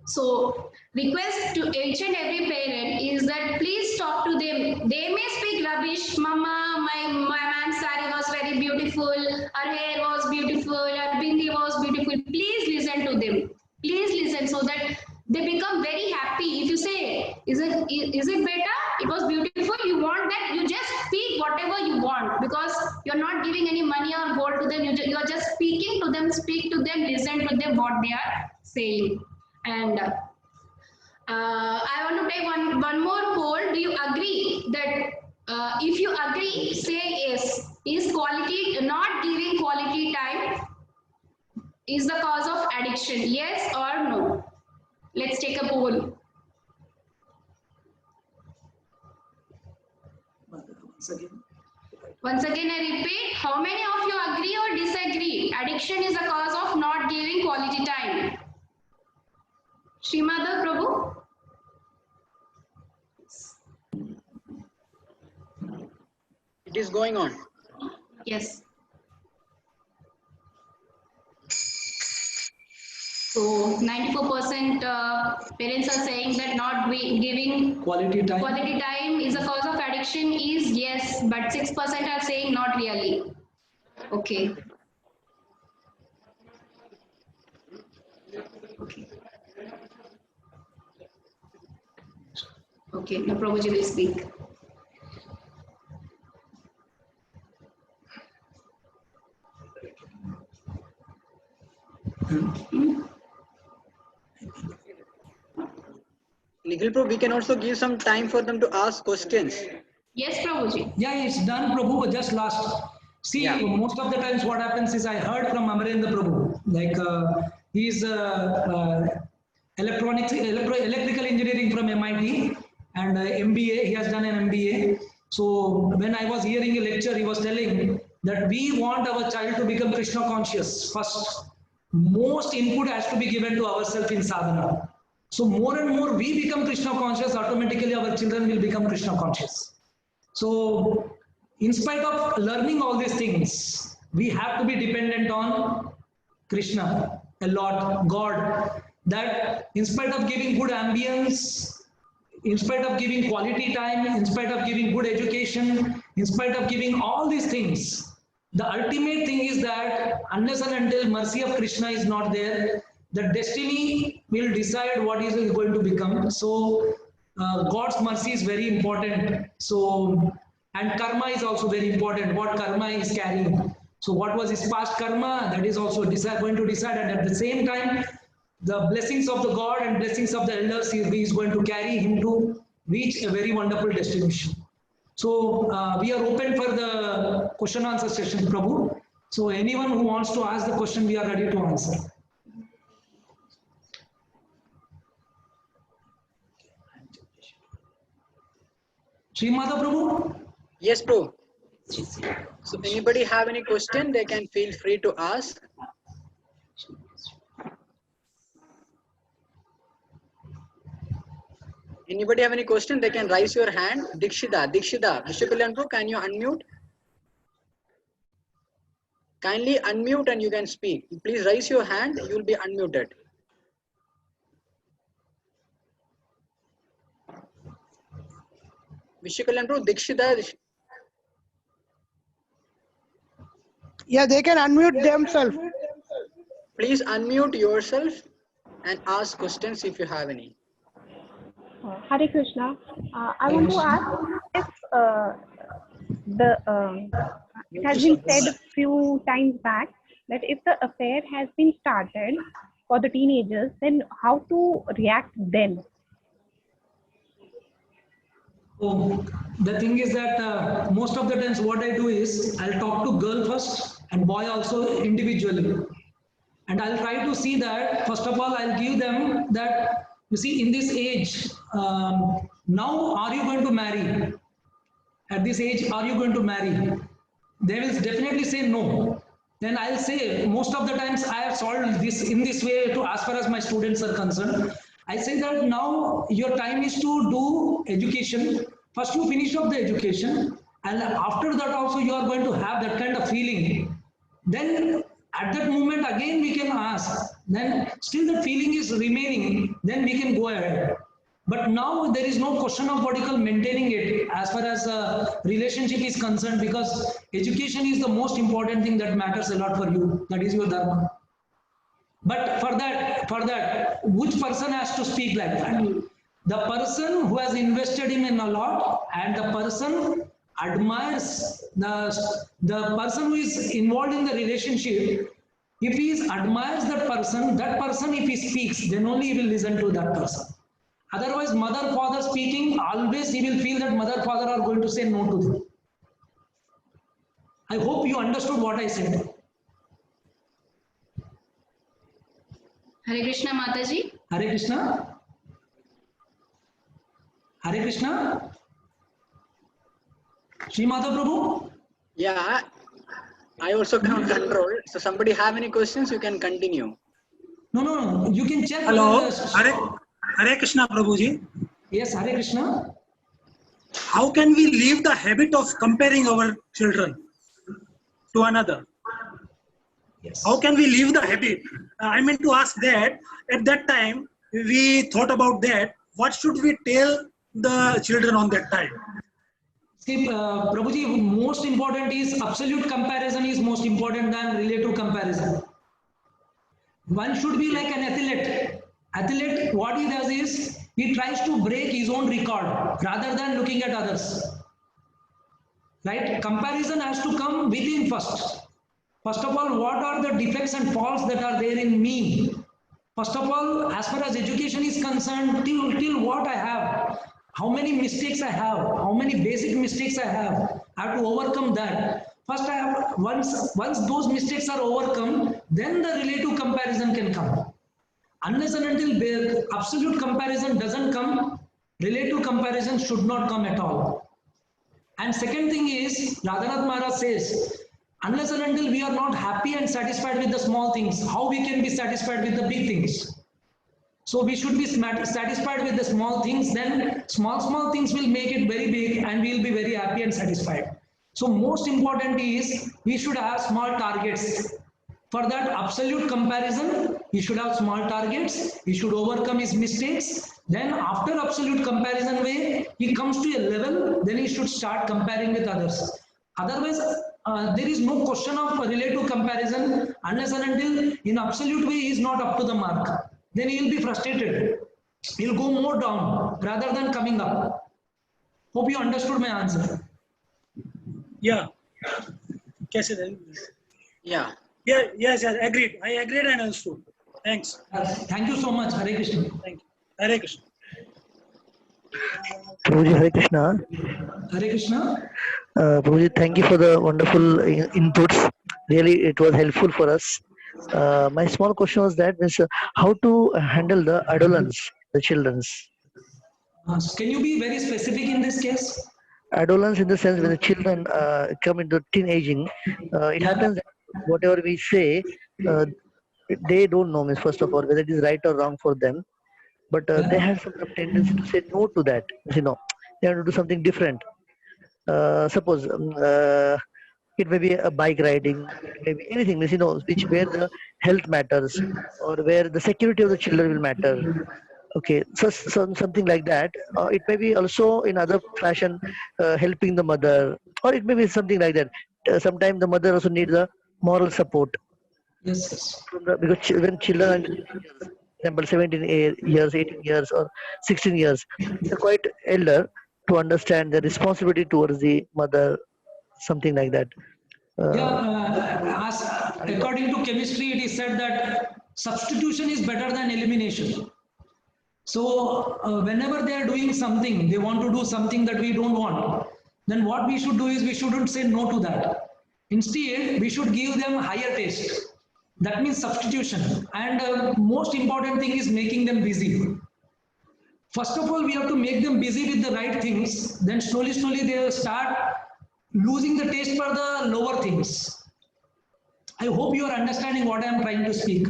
So request to each and every parent is that please talk to them. They may speak rubbish. Mama, my man's saree was very beautiful. Her hair was beautiful. Her bindi was beautiful. Please listen to them. Please listen so that they become very happy. If you say, is it better? It was beautiful. You want that? You just speak whatever you want because you're not giving any money or gold to them. You're just speaking to them. Speak to them. Listen to them what they are saying. And I want to take one more poll. Do you agree that if you agree, say yes. Is quality not giving quality time is the cause of addiction? Yes or no? Let's take a poll. Once again, I repeat. How many of you agree or disagree? Addiction is the cause of not giving quality time. Srimada Prabhu? It is going on. Yes. So 94% parents are saying that not giving Quality time is a cause of addiction is yes, but 6% are saying not really. Okay. Okay. Okay, now Prabhuji will speak. Nikhil Prabhu, we can also give some time for them to ask questions. Yes, Prabhuji. Yeah, it's done, Prabhu. Just last. See, Yeah. most of the times what happens is I heard from Amarendra Prabhu, like he's electrical engineering from MIT and MBA. He has done an MBA. So when I was hearing a lecture, he was telling that we want our child to become Krishna conscious first. Most input has to be given to ourselves in sadhana. So more and more we become Krishna conscious, automatically our children will become Krishna conscious. So in spite of learning all these things, we have to be dependent on Krishna a lot, God, that in spite of giving good ambience, in spite of giving quality time, in spite of giving good education, in spite of giving all these things, the ultimate thing is that unless and until mercy of Krishna is not there, the destiny will decide what is going to become. So God's mercy is very important. So, and karma is also very important. What karma is carrying. So what was his past karma, that is also going to decide. And at the same time, the blessings of the God and blessings of the elders is going to carry him to reach a very wonderful destination. So we are open for the question answer session, Prabhu. So anyone who wants to ask the question, we are ready to answer. Srimada Prabhu? Yes, Prabhu. So anybody have any question, they can feel free to ask. Anybody have any question, they can raise your hand. Dikshita, Vishwakalyan Prabhu, can you unmute? Kindly unmute and you can speak. Please raise your hand, you will be unmuted. Vishwakalyan Prabhu, Dikshita. Yeah, they can unmute themselves. Please unmute yourself and ask questions if you have any. Hare Krishna. I want to ask if it has been said a few times back that if the affair has been started for the teenagers, then how to react then? So the thing is that most of the times what I do is I'll talk to girl first and boy also individually. And I'll try to see that, first of all, I'll give them that, you see, in this age, now are you going to marry? At this age, are you going to marry? They will definitely say no. Then I'll say, most of the times I have solved this in this way to as far as my students are concerned. I say that now your time is to do education. First you finish up the education and after that also you are going to have that kind of feeling. Then At that moment, again we can ask, then still the feeling is remaining, then we can go ahead. But now there is no question of what you call maintaining it as far as relationship is concerned, because education is the most important thing that matters a lot for you. That is your dharma. But for that, which person has to speak like that? The person who has invested in a lot, and the person admires the person who is involved in the relationship. If he admires that person, if he speaks, then only he will listen to that person. Otherwise, mother, father speaking, always he will feel that mother, father are going to say no to them. I hope you understood what I said. Hare Krishna, Mataji. Hare Krishna. Hare Krishna. Shri Mata Prabhu. Yeah, I also can't control. So somebody have any questions, you can continue. No. You can check. Hello. Hare Krishna, Prabhuji. Yes, Hare Krishna. How can we leave the habit of comparing our children to another? Yes. How can we leave the habit? I meant to ask that at that time we thought about that. What should we tell the children on that time? See, Prabhuji, most important is absolute comparison is most important than relative comparison. One should be like an athlete. Athlete, what he does is, he tries to break his own record rather than looking at others. Right? Comparison has to come within first. First of all, what are the defects and faults that are there in me? First of all, as far as education is concerned, till what I have, how many mistakes I have, how many basic mistakes I have to overcome that. First, I have once those mistakes are overcome, then the relative comparison can come. Unless and until absolute comparison doesn't come, relative comparison should not come at all. And second thing is, Radhanath Maharaj says, unless and until we are not happy and satisfied with the small things, how we can be satisfied with the big things? So we should be satisfied with the small things, then small things will make it very big and we will be very happy and satisfied. So most important is, we should have small targets. For that absolute comparison, he should have small targets, he should overcome his mistakes. Then after absolute comparison way, he comes to a level, then he should start comparing with others. Otherwise, there is no question of relative comparison unless and until in absolute way he is not up to the mark. Then he will be frustrated. He will go more down rather than coming up. Hope you understood my answer. Yeah. Yeah. Yes, agreed. I agreed and understood. Thanks. Thank you so much. Hare Krishna. Thank you. Hare Krishna. Prabhuji, Hare Krishna. Hare Krishna. Prabhuji, thank you for the wonderful inputs. Really, it was helpful for us. My small question was that means how to handle the adolescents, the children's. Can you be very specific in this case? Adolescence in the sense when the children come into teenaging, it happens that whatever we say, they don't know, means first of all, whether it is right or wrong for them. But they have some tendency to say no to that. You know, they have to do something different. Suppose it may be a bike riding, it may be anything, you know, where the health matters or where the security of the children will matter. Okay, so something like that. It may be also in other fashion helping the mother, or it may be something like that. Sometimes the mother also needs a moral support. Yes. Because when children are, example, 17 years, 18 years, or 16 years, they're quite elder to understand the responsibility towards the mother, something like that. According to chemistry, it is said that substitution is better than elimination. So whenever they are doing something, they want to do something that we don't want, then what we should do is we shouldn't say no to that. Instead, we should give them higher taste. That means substitution. And most important thing is making them busy. First of all, we have to make them busy with the right things. Then slowly they will start losing the taste for the lower things. I hope you are understanding what I am trying to speak.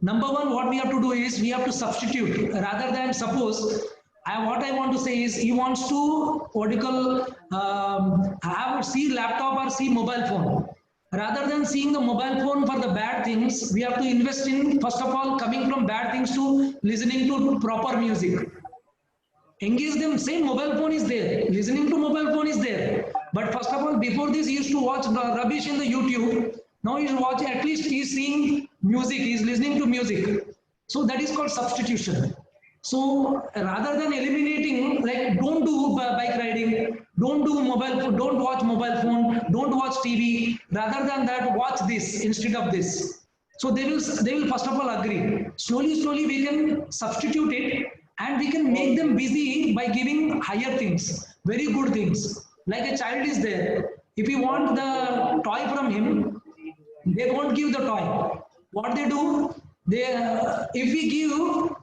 Number one, what we have to do is we have to substitute rather than suppose. What I want to say is he wants to see laptop or see mobile phone. Rather than seeing the mobile phone for the bad things, we have to invest in, first of all, coming from bad things to listening to proper music. Engage them, same mobile phone is there, listening to mobile phone is there. But first of all, before this, he used to watch rubbish in the YouTube. Now he's watching, at least he's seeing music, he's listening to music. So that is called substitution. So rather than eliminating, like don't do bike riding, don't do mobile phone, don't watch mobile phone, don't watch TV. Rather than that, watch this instead of this. So they will first of all agree. Slowly we can substitute it, and we can make them busy by giving higher things, very good things. Like a child is there. If you want the toy from him, they won't give the toy. What they do? If we give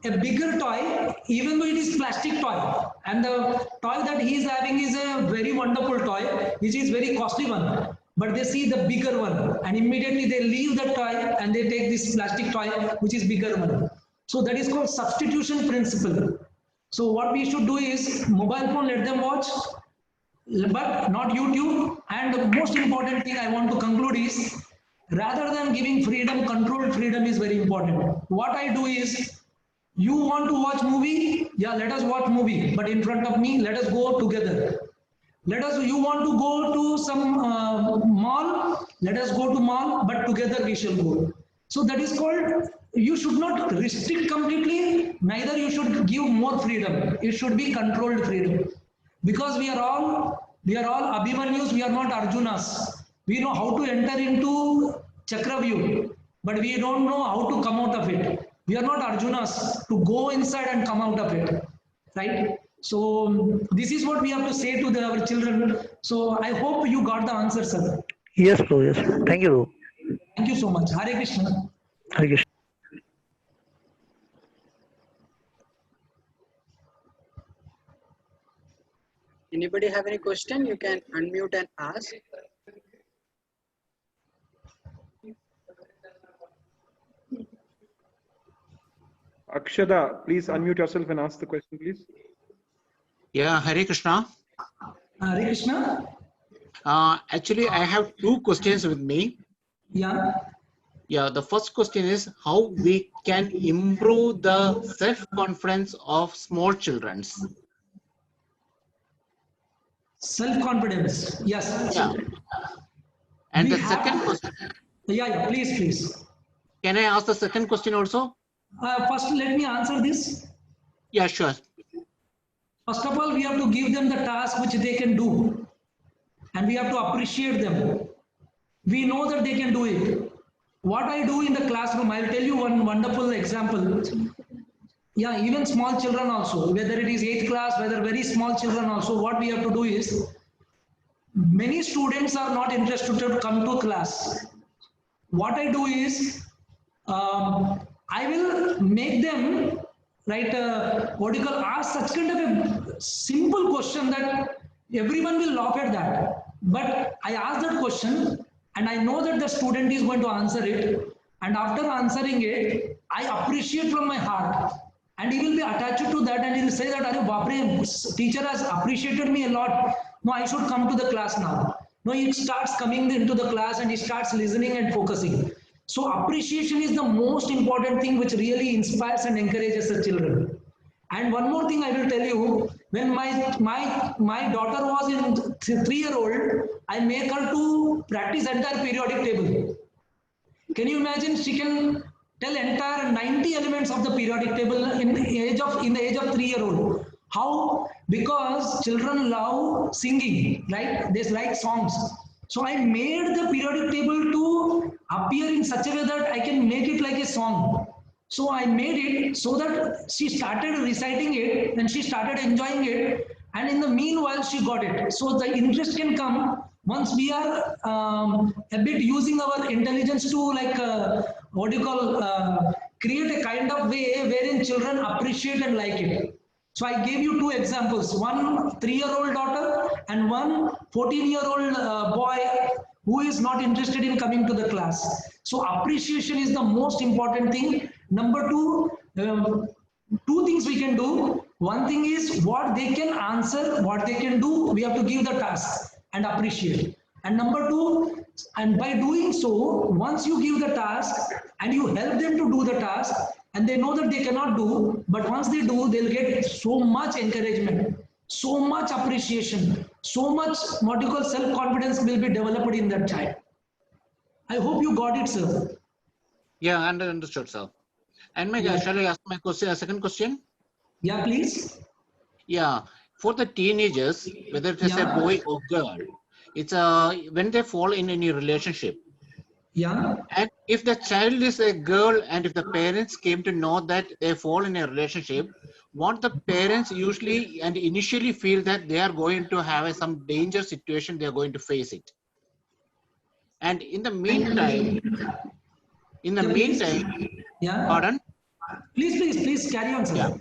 a bigger toy, even though it is plastic toy, and the toy that he is having is a very wonderful toy, which is very costly one, but they see the bigger one, and immediately they leave the toy and they take this plastic toy, which is bigger one. So that is called substitution principle. So what we should do is mobile phone, let them watch, but not YouTube. And the most important thing I want to conclude is, rather than giving freedom, controlled freedom is very important. What I do is, you want to watch movie? Yeah, let us watch movie, but in front of me, let us go together. You want to go to some mall? Let us go to mall, but together we shall go. So that is called, you should not restrict completely, neither you should give more freedom. It should be controlled freedom. Because we are all Abhimanyus, we are not Arjunas. We know how to enter into Chakravyuh, but we don't know how to come out of it. We are not Arjunas to go inside and come out of it, right? So this is what we have to say to our children. So I hope you got the answer, sir. Yes, bro. Yes. Thank you, bro. Thank you so much. Hare Krishna. Hare Krishna. Anybody have any question? You can unmute and ask. Akshada, please unmute yourself and ask the question, please. Yeah, Hare Krishna. Hare Krishna. Actually, I have two questions with me. Yeah. Yeah, the first question is how we can improve the self-confidence of small children. Self-confidence. Yes. Yeah. And We the have- second question, Yeah, please. can I ask the second question also? First, let me answer this. Yeah, sure. First of all, we have to give them the task which they can do, and we have to appreciate them. We know that they can do it. What I do in the classroom, I'll tell you one wonderful example. Yeah, even small children also, whether it is 8th class, whether very small children also, what we have to do is, many students are not interested to come to class. What I do is, I will make them, right, ask such kind of a simple question that everyone will laugh at that. But I ask that question, and I know that the student is going to answer it. And after answering it, I appreciate from my heart. And he will be attached to that, and he will say that, "Arey Bapre, teacher has appreciated me a lot. No, I should come to the class now." No, he starts coming into the class and he starts listening and focusing. So appreciation is the most important thing which really inspires and encourages the children. And one more thing I will tell you, when my daughter was in 3-year-old, I make her to practice entire periodic table. Can you imagine? She can tell entire 90 elements of the periodic table in the age of 3-year-old. How? Because children love singing, right? They like songs. So I made the periodic table to appear in such a way that I can make it like a song. So I made it so that she started reciting it and she started enjoying it. And in the meanwhile, she got it. So the interest can come once we are a bit using our intelligence to create a kind of way wherein children appreciate and like it. So I gave you two examples, one 3-year-old daughter and one 14-year-old boy who is not interested in coming to the class. So appreciation is the most important thing. Number two, two things we can do. One thing is what they can answer, what they can do, we have to give the task and appreciate. And number two, and by doing so, once you give the task and you help them to do the task, and they know that they cannot do, but once they do, they'll get so much encouragement, so much appreciation, so much what you call self-confidence will be developed in that child. I hope you got it, sir. Yeah, understood, sir. And shall I ask my question, second question? Yeah, please. Yeah, for the teenagers, whether it is a boy or girl, it's when they fall in any relationship. Yeah. And if the child is a girl, and if the parents came to know that they fall in a relationship, what the parents usually and initially feel that they are going to have some danger situation, they are going to face it. And in the meantime, yeah. Pardon? Please carry on, sir. Yeah.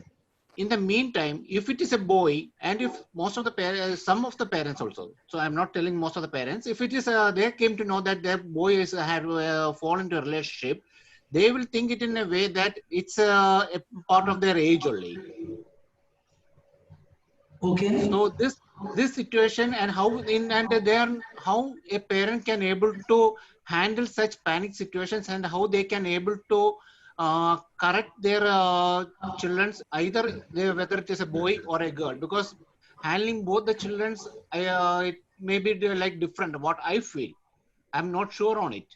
In the meantime, if it is a boy, and if most of the parents, some of the parents also, so I'm not telling most of the parents, if it is they came to know that their boy is had fallen into a relationship, they will think it in a way that it's a part of their age only. Okay. So this situation and how how a parent can able to handle such panic situations, and how they can able to correct their children's, either whether it is a boy or a girl, because handling both the children's it may be like different. What I feel, I'm not sure on it.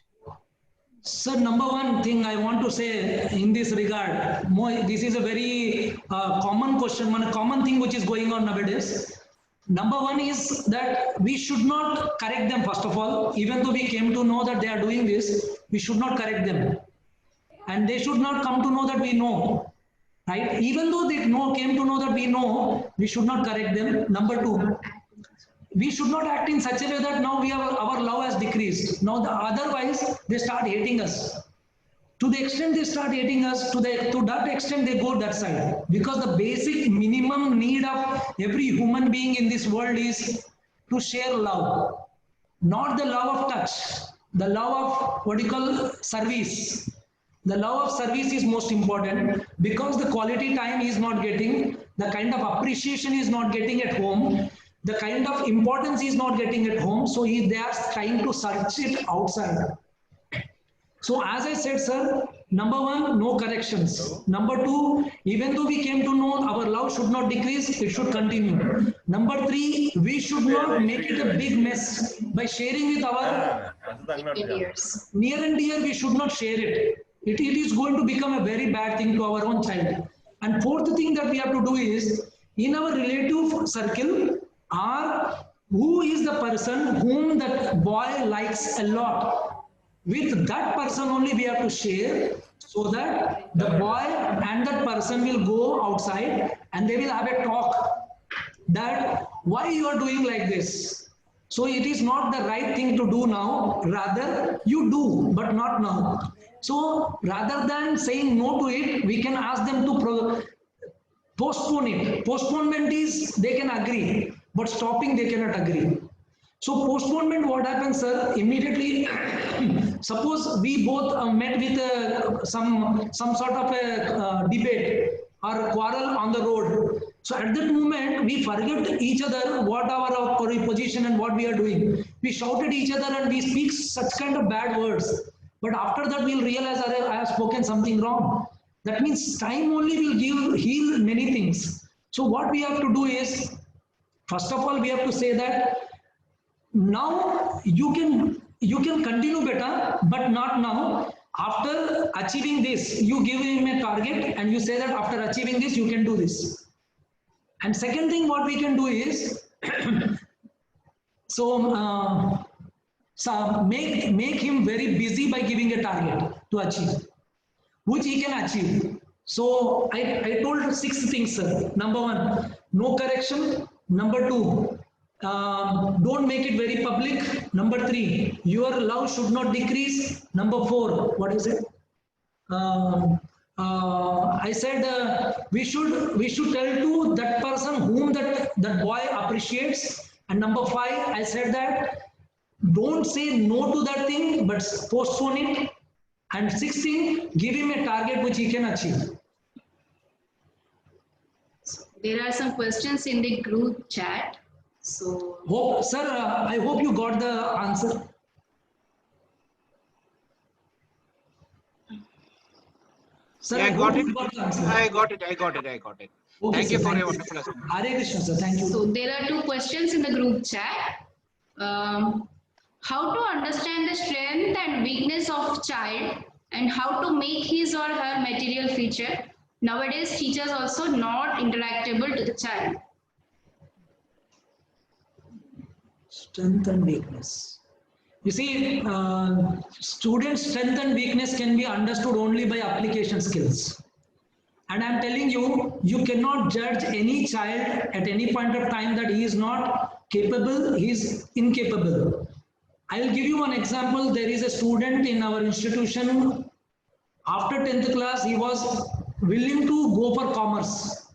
Sir, number one thing I want to say in this regard, this is a very common question, one common thing which is going on nowadays. Number one is that we should not correct them, first of all. Even though we came to know that they are doing this, we should not correct them. And they should not come to know that we know. Right? Even though they came to know that we know, we should not correct them. Number two, we should not act in such a way that now our love has decreased. Now otherwise they start hating us. To the extent they start hating us, to that extent they go that side. Because the basic minimum need of every human being in this world is to share love. Not the love of touch, the love of what you call service. The love of service is most important, because the quality time he is not getting, the kind of appreciation he is not getting at home, the kind of importance he is not getting at home, so they are trying to search it outside. So as I said, sir, number one, no corrections. Number two, even though we came to know our love should not decrease, it should continue. Number three, we should not make it a big mess by sharing with our near and dear. We should not share it. It is going to become a very bad thing to our own child. And fourth thing that we have to do is, in our relative circle, who is the person whom that boy likes a lot. With that person only we have to share, so that the boy and that person will go outside and they will have a talk that why you are doing like this. So it is not the right thing to do now, rather you do, but not now. So rather than saying no to it, we can ask them to postpone it. Postponement is they can agree, but stopping they cannot agree. So postponement, what happens, sir? Immediately, suppose we both met with some sort of a debate or quarrel on the road. So at that moment, we forget each other what our position and what we are doing. We shout at each other and we speak such kind of bad words. But after that, we'll realize I have spoken something wrong. That means time only will heal many things. So what we have to do is, first of all, we have to say that now you can continue better, but not now. After achieving this, you give him a target and you say that after achieving this, you can do this. And second thing, what we can do is, so make him very busy by giving a target to achieve, which he can achieve. So I told 6 things, sir. Number one, no correction. Number two, don't make it very public. Number 3, your love should not decrease. Number 4, what is it? I said we should tell to that person whom that boy appreciates. And number 5, I said that don't say no to that thing, but postpone it. And 6th thing, give him a target which he can achieve. There are some questions in the group chat. So Hope, sir, I hope you got the answer. Sir, Yeah, I hope got you it. got the answer. I got it. Okay, Thank sir, you for thank your wonderful answer. Hare Krishna, sir. Thank you. So there are 2 questions in the group chat. How to understand the strength and weakness of child and how to make his or her material feature. Nowadays, teachers also not interactable to the child. Strength and weakness. You see, students' strength and weakness can be understood only by application skills. And I'm telling you, you cannot judge any child at any point of time that he is not capable, he is incapable. I will give you one example. There is a student in our institution. After 10th class, he was willing to go for commerce.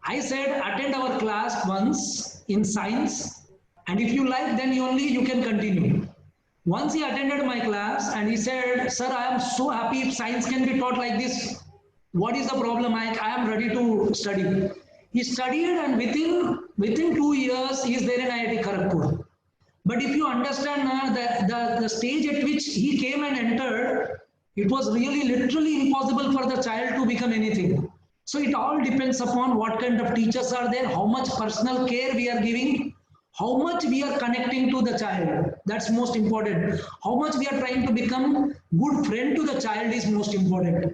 I said, attend our class once in science, and if you like, then only you can continue. Once he attended my class and he said, sir, I am so happy if science can be taught like this. What is the problem? I am ready to study. He studied, and within 2 years, he is there in IIT Kharagpur. But if you understand the stage at which he came and entered, it was really literally impossible for the child to become anything. So it all depends upon what kind of teachers are there, how much personal care we are giving, how much we are connecting to the child. That's most important. How much we are trying to become good friend to the child is most important.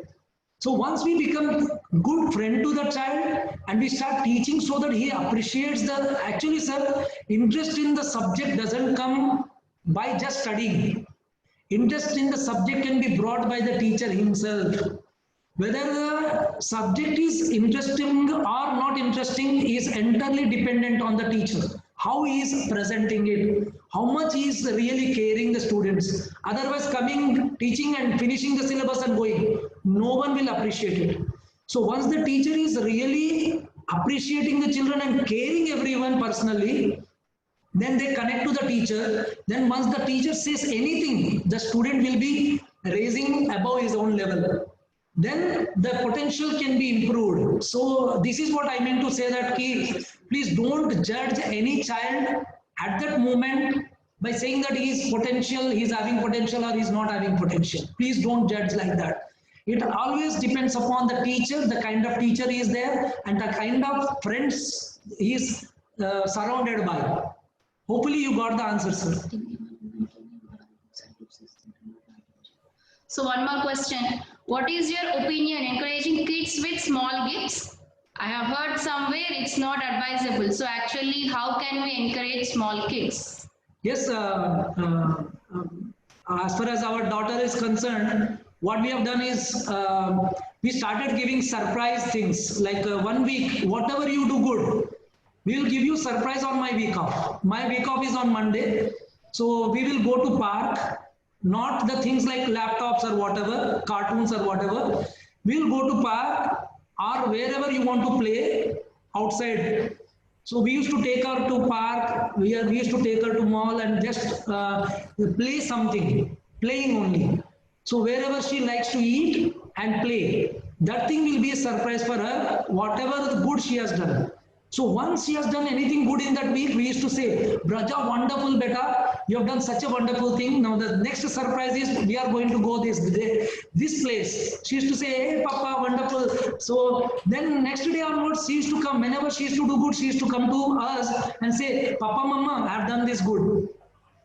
So once we become good friend to the child and we start teaching so that he appreciates the, actually sir, interest in the subject doesn't come by just studying. Interest in the subject can be brought by the teacher himself. Whether the subject is interesting or not interesting is entirely dependent on the teacher. How he is presenting it, how much he is really caring the students. Otherwise coming, teaching and finishing the syllabus and going, no one will appreciate it. So once the teacher is really appreciating the children and caring everyone personally, then they connect to the teacher. Then once the teacher says anything, the student will be raising above his own level. Then the potential can be improved. So this is what I meant to say, that please don't judge any child at that moment by saying that he is potential, he is having potential or he is not having potential. Please don't judge like that. It always depends upon the teacher, the kind of teacher he is there and the kind of friends he is surrounded by. Hopefully you got the answer, sir. So one more question. What is your opinion encouraging kids with small gifts? I have heard somewhere it's not advisable. So actually, how can we encourage small kids? Yes, as far as our daughter is concerned, what we have done is we started giving surprise things like 1 week, whatever you do good, we will give you surprise on my week off. My week off is on Monday. So we will go to park, not the things like laptops or whatever, cartoons or whatever. We will go to park or wherever you want to play outside. So we used to take her to park, we used to take her to mall and just play something, playing only. So wherever she likes to eat and play, that thing will be a surprise for her, whatever the good she has done. So once she has done anything good in that week, we used to say, Braja, wonderful beta, you have done such a wonderful thing. Now the next surprise is we are going to go this place. She used to say, hey Papa, wonderful. So then next day onwards, she used to come. Whenever she used to do good, she used to come to us and say, Papa, Mama, I have done this good.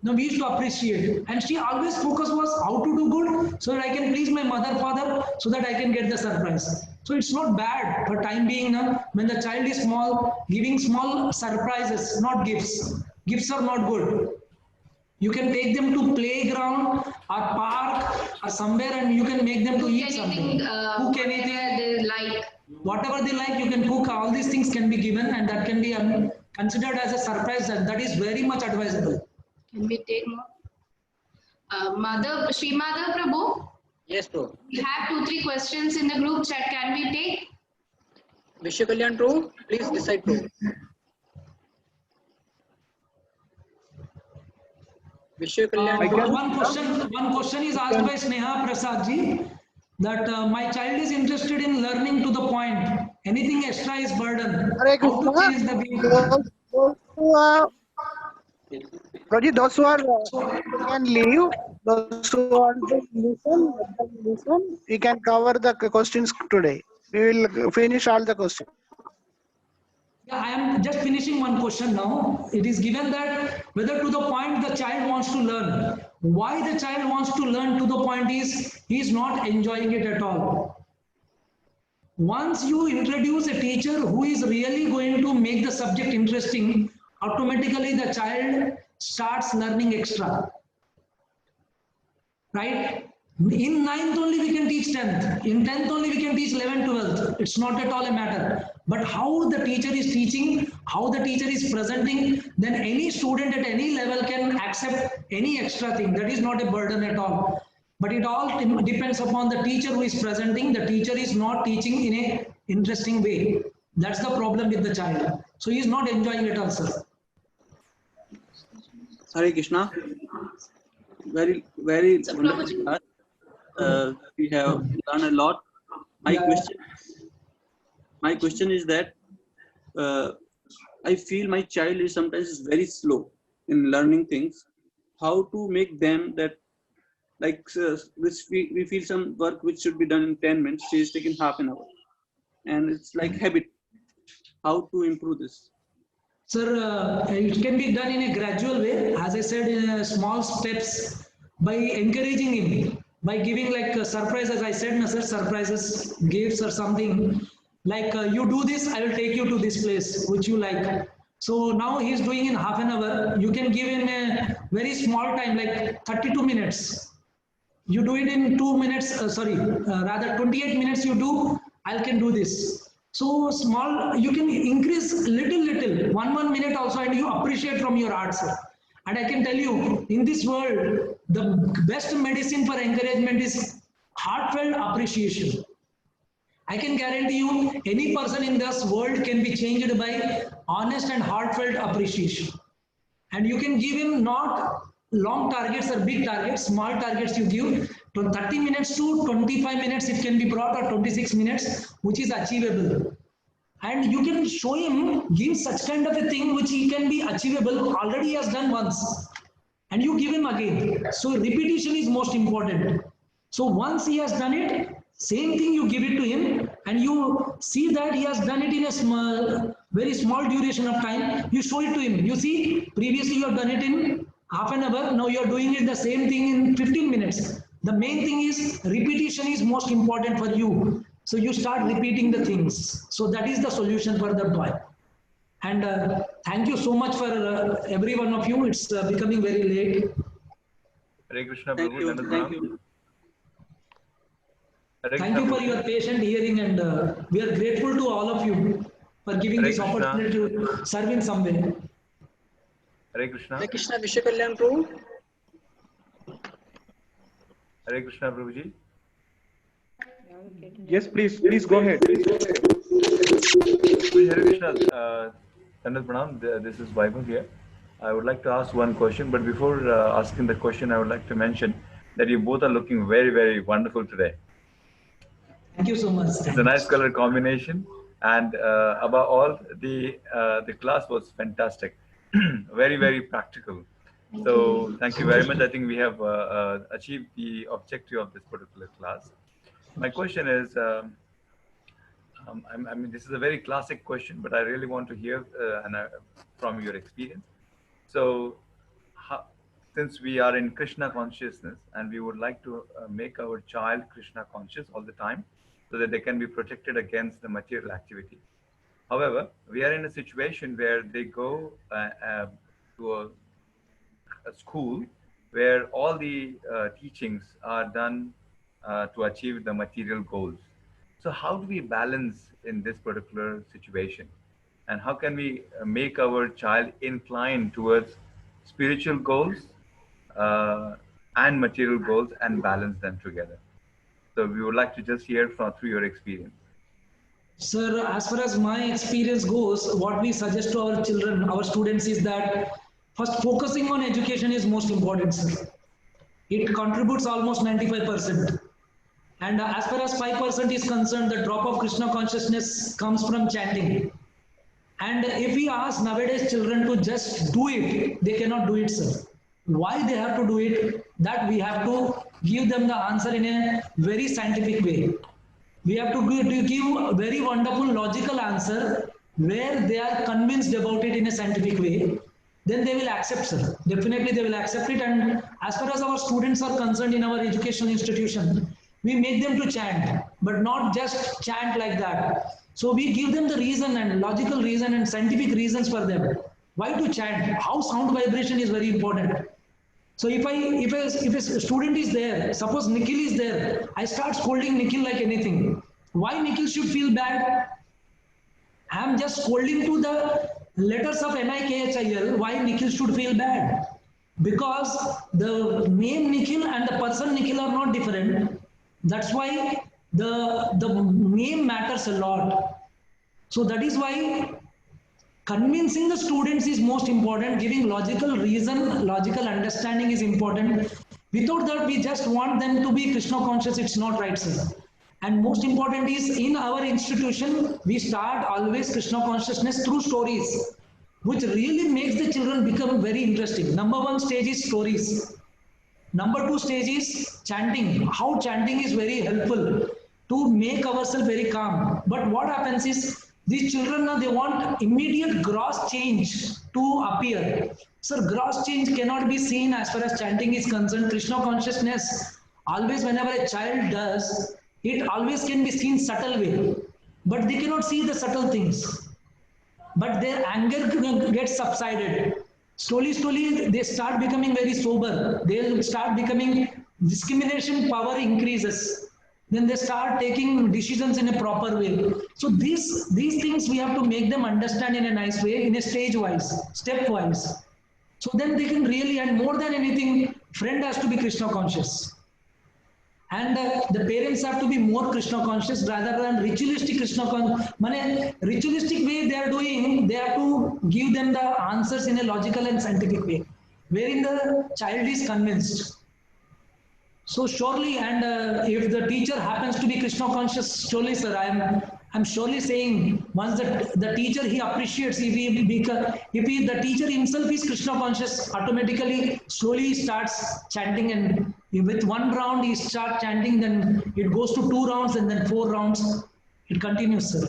Now we used to appreciate, and she always focus was how to do good so that I can please my mother, father, so that I can get the surprise. So it's not bad for time being now. When the child is small, giving small surprises, not gifts. Gifts are not good. You can take them to playground or park or somewhere and you can make them to eat something. Cook anything they like. Whatever they like, you can cook. All these things can be given and that can be considered as a surprise, and that is very much advisable. Can we take more? Mother, Shri Mother Prabhu? Yes, bro. We have 2-3 questions in the group chat. Can we take? Vishya Kalyan true? Please decide true. Vishya Kalyan One question is asked by Sneha Prasad ji that my child is interested in learning to the point. Anything extra is burden. Hare How to Krishna. change the behavior? who are Roji, those who are can leave. Those who want to listen, let them listen. We can cover the questions today. We will finish all the questions. Yeah, I am just finishing one question now. It is given that whether to the point the child wants to learn. Why the child wants to learn to the point is he is not enjoying it at all. Once you introduce a teacher who is really going to make the subject interesting, automatically the child starts learning extra. Right? In 9th only we can teach 10th. In 10th only we can teach 11th, 12th. It's not at all a matter. But how the teacher is teaching, how the teacher is presenting, then any student at any level can accept any extra thing. That is not a burden at all. But it all depends upon the teacher who is presenting. The teacher is not teaching in a interesting way. That's the problem with the child. So he is not enjoying it also. Hare Krishna. Very wonderful. We have done a lot. My question is that I feel my child is sometimes very slow in learning things. How to make them that, like we feel some work which should be done in 10 minutes, she is taking half an hour, and it's like habit. How to improve this? Sir, it can be done in a gradual way, as I said, in small steps, by encouraging him, by giving like a surprise, as I said, no, sir, surprises, gifts or something, like you do this, I will take you to this place, which you like. So now he is doing in half an hour, you can give him a very small time, like 32 minutes. You do it in 2 minutes, rather 28 minutes you do, I can do this. So small, you can increase little, 1 minute also, and you appreciate from your art, sir. And I can tell you, in this world, the best medicine for encouragement is heartfelt appreciation. I can guarantee you, any person in this world can be changed by honest and heartfelt appreciation. And you can give him not long targets or big targets, small targets you give, from 30 minutes to 25 minutes it can be brought, or 26 minutes, which is achievable. And you can show him, give such kind of a thing which he can be achievable, already he has done once. And you give him again. So repetition is most important. So once he has done it, same thing you give it to him, and you see that he has done it in a very small duration of time, you show it to him. You see, previously you have done it in half an hour, now you are doing it the same thing in 15 minutes. The main thing is repetition is most important for you. So you start repeating the things. So that is the solution for the boy. And thank you so much for every one of you. It's becoming very late. Hare Krishna, Thank you. Thank you. Thank you for your patient hearing, and we are grateful to all of you for giving this opportunity to serve in some way. Hare Krishna. Hare Krishna, Vishwakalyan Prabhu. Hare Krishna, Prabhuji. Yes, please go ahead. Hare Krishna, Tandat Pranam, this is Vaibhav here. I would like to ask one question, but before asking the question, I would like to mention that you both are looking very, very wonderful today. Thank you so much. It's a nice color combination, and above all, the class was fantastic, very, very practical. So thank you very much. I think we have achieved the objective of this particular class. My question is, I mean, this is a very classic question, but I really want to hear from your experience. So, since we are in Krishna consciousness and we would like to make our child Krishna conscious all the time, so that they can be protected against the material activity. However, we are in a situation where they go to a school where all the teachings are done to achieve the material goals. So how do we balance in this particular situation? And how can we make our child incline towards spiritual goals and material goals and balance them together? So we would like to just hear through your experience. Sir, as far as my experience goes, what we suggest to our children, our students, is that first focusing on education is most important, sir. It contributes almost 95%. And as far as 5% is concerned, the drop of Krishna consciousness comes from chanting. And if we ask nowadays children to just do it, they cannot do it, sir. Why they have to do it? That we have to give them the answer in a very scientific way. We have to give a very wonderful logical answer where they are convinced about it in a scientific way. Then they will accept, sir. Definitely they will accept it. And as far as our students are concerned in our education institution, we make them to chant, but not just chant like that. So we give them the reason and logical reason and scientific reasons for them. Why to chant? How sound vibration is very important. So if a student is there, suppose Nikhil is there, I start scolding Nikhil like anything. Why Nikhil should feel bad? I am just scolding to the letters of NIKHIL. Why Nikhil should feel bad? Because the name Nikhil and the person Nikhil are not different. That's why the name matters a lot. So that is why convincing the students is most important. Giving logical reason, logical understanding is important. Without that, we just want them to be Krishna conscious. It's not right, sir. And most important is in our institution, we start always Krishna consciousness through stories, which really makes the children become very interesting. Number one stage is stories. Number two stage is chanting. How chanting is very helpful to make ourselves very calm. But what happens is these children now they want immediate gross change to appear. So gross change cannot be seen as far as chanting is concerned. Krishna consciousness, always whenever a child does, it always can be seen subtle way. But they cannot see the subtle things. But their anger gets subsided. Slowly, they start becoming very sober. They'll start becoming, discrimination power increases. Then they start taking decisions in a proper way. So these things we have to make them understand in a nice way, in a stage-wise, step-wise. So then they can really, and more than anything, friend has to be Krishna conscious. And the parents have to be more Krishna conscious rather than ritualistic Krishna conscious. Ritualistic way they are doing, they have to give them the answers in a logical and scientific way, wherein the child is convinced. So surely, and if the teacher happens to be Krishna conscious, surely, sir, I'm surely saying once the teacher he appreciates, if the teacher himself is Krishna conscious, automatically slowly he starts chanting, and with one round he starts chanting, then it goes to 2 rounds and then 4 rounds. It continues, sir.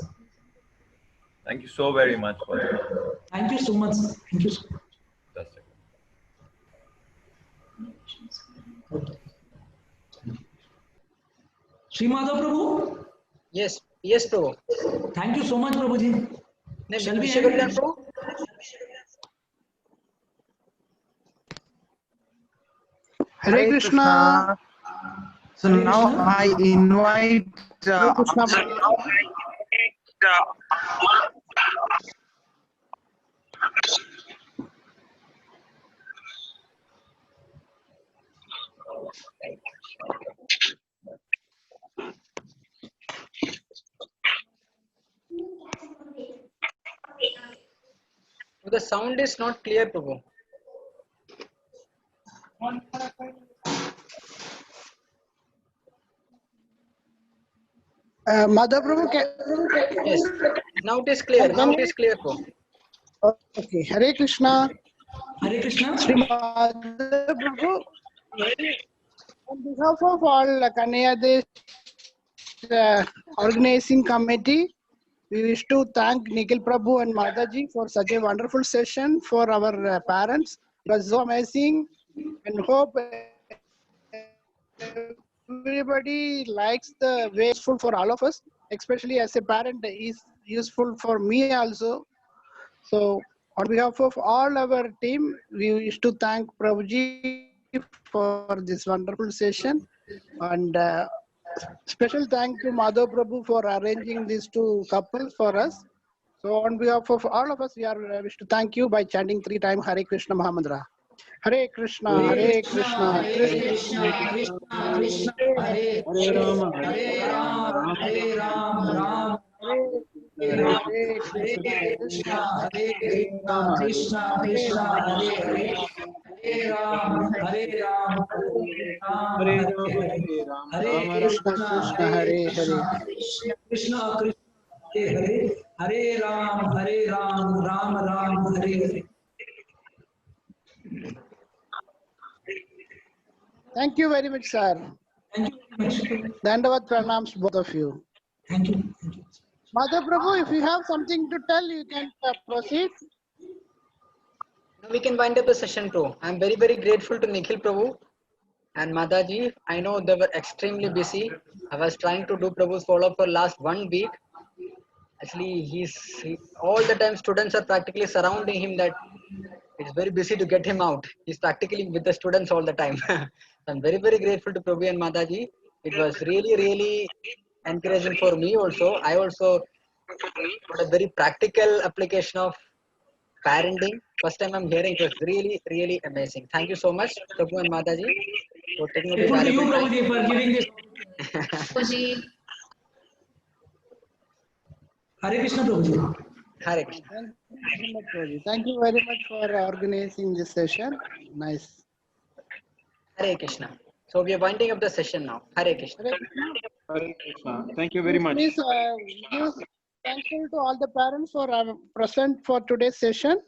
Thank you so very much for that. Thank you so much. Thank you. That's it. Sri Madhav Prabhu? Yes, yes, Prabhu. Thank you so much, Prabhuji. Shall we end? end? Hare Krishna. So Hare now Krishna. I invite. Hare Krishna. The sound is not clear, Prabhu. Madhav Prabhu, yes. Now it is clear. Now it is clear, Prabhu. Okay. Hare Krishna. Hare Krishna. Sri Madhav Prabhu, on behalf of all Kanyadesh organizing committee, we wish to thank Nikhil Prabhu and Mataji for such a wonderful session for our parents. It was so amazing, and hope everybody likes the way it's useful for all of us, especially as a parent is useful for me also. So on behalf of all our team, we wish to thank Prabhuji for this wonderful session, and special thank to Madhav Prabhu for arranging these 2 couples for us. So on behalf of all of us, we wish to thank you by chanting 3 times Hare Krishna Mahamandra. Hare Krishna, Hare Krishna, Krishna, Krishna, Krishna, Hare Rama, Hare Rama, Hare Rama, Hare Krishna, Hare Krishna, Krishna, Hare Hare Ram, Hare Ram, Hare Krishna, Krishna, Hare Hare, Krishna, Krishna, Hare Hare, Hare Ram, Ram Ram, Hare Hare. Thank you very much, sir. Thank you very much. Dandavat pranams, both of you. Thank you. Thank you. Mother Prabhu, if you have something to tell, you can proceed. Now we can wind up the session too. I'm very, very grateful to Nikhil Prabhu and Mataji. I know they were extremely busy. I was trying to do Prabhu's follow-up for last 1 week. Actually, all the time students are practically surrounding him that it's very busy to get him out. He's practically with the students all the time. I'm very, very grateful to Prabhu and Mataji. It was really, really encouraging for me also. I also got a very practical application of parenting. First time I'm hearing, it was really, really amazing. Thank you so much, Prabhu and Mataji, for taking up the Grateful to you, valuable time. Prabhuji, for giving this. Prabhuji. Hare Krishna, Prabhuji. Hare Krishna. Thank you very much for organizing this session. Nice. Hare Krishna. So we are winding up the session now. Hare Krishna. Hare Krishna. Thank you very much. Please give thankful to all the parents for present for today's session.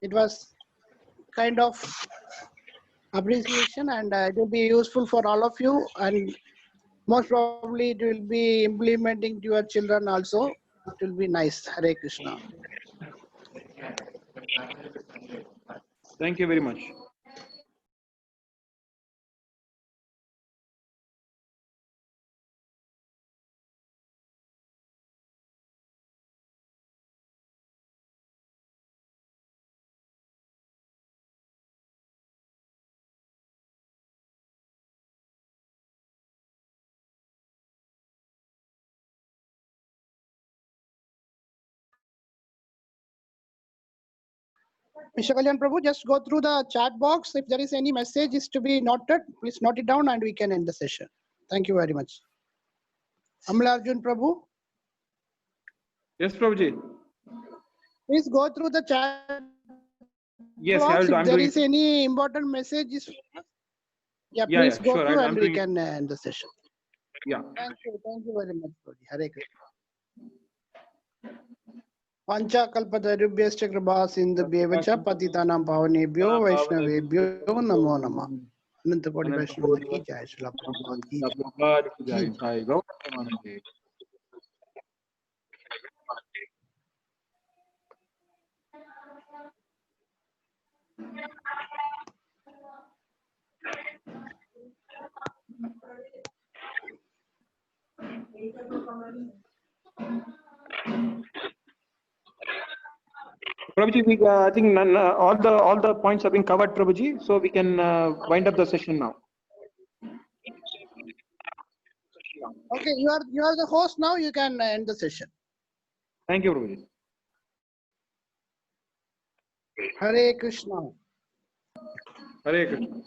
It was kind of appreciation, and it will be useful for all of you, and most probably it will be implementing to your children also. It will be nice. Hare Krishna. Thank you very much. Mr. Kalyan Prabhu, just go through the chat box. If there is any message is to be noted, please note it down and we can end the session. Thank you very much. Amla Arjun Prabhu. Yes, Prabhuji. Please go through the chat Yes, box. If I'm there doing is any important messages, please go sure. through and I'm we doing can end the session. Yeah. Thank you very much, Prabhuji. Hare Krishna. Pancha kalpatarubhyascha kripā sindhubhyevacha patitanam pavanebhyo vaishnavebhyo namo namah. Ananta Koti Vaishnava ki jai. Srila Prabhupada ki jai. Prabhuji, I think all the points have been covered, Prabhuji, so we can wind up the session now. Okay, you are the host now. You can end the session. Thank you, Prabhuji. Hare Krishna. Hare Krishna.